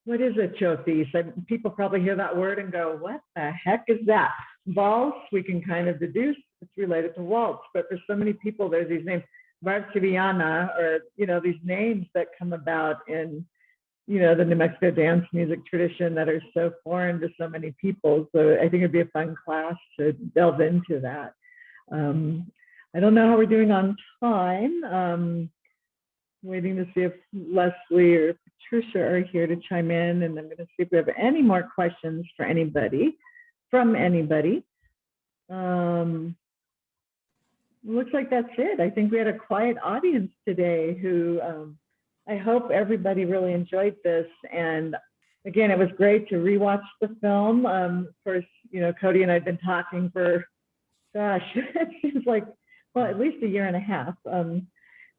what is a chotis? People probably hear that word and go, what the heck is that? Waltz, we can kind of deduce it's related to waltz, but for so many people, there's these names, Varchiviana, or, these names that come about in, the New Mexico dance music tradition that are so foreign to so many people. So I think it'd be a fun class to delve into that. I don't know how we're doing on time. Waiting to see if Leslie or Patricia are here to chime in, and I'm going to see if we have any more questions for anybody, from anybody. Looks like that's it. I think we had a quiet audience today who I hope everybody really enjoyed this. And again, it was great to rewatch the film. Of course, Cody and I have been talking for, gosh, it seems like, well, at least a year and a half.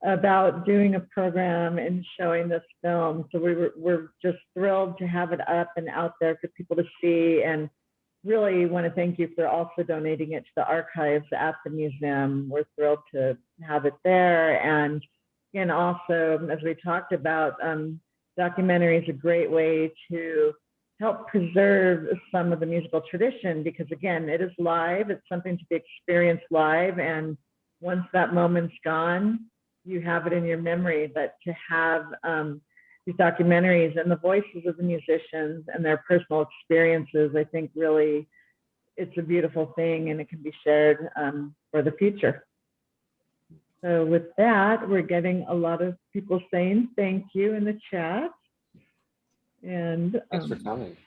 About doing a program and showing this film. So we're just thrilled to have it up and out there for people to see, and really want to thank you for also donating it to the archives at the museum. We're thrilled to have it there. And also, as we talked about, documentary is a great way to help preserve some of the musical tradition, because again, it is live. It's something to be experienced live. And once that moment's gone, you have it in your memory. But to have these documentaries and the voices of the musicians and their personal experiences, I think really it's a beautiful thing, and it can be shared for the future. So with that, we're getting a lot of people saying thank you in the chat. And Thanks for coming.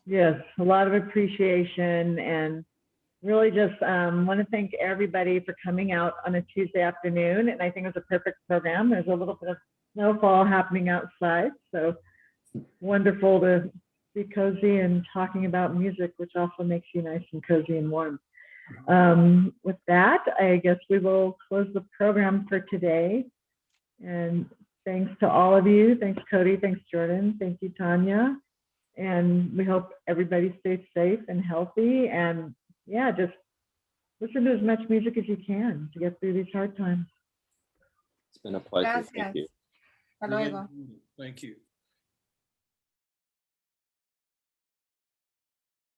Yes, a lot of appreciation, and really just want to thank everybody for coming out on a Tuesday afternoon. And I think it was a perfect program. There's a little bit of snowfall happening outside, so wonderful to be cozy and talking about music, which also makes you nice and cozy and warm. With that, I guess we will close the program for today. And thanks to all of you. Thanks, Cody. Thanks, Jordan. Thank you, Tanya. And we hope everybody stays safe and healthy. And yeah, just listen to as much music as you can to get through these hard times. It's been a pleasure. Gracias. Thank you. Hasta luego. Thank you.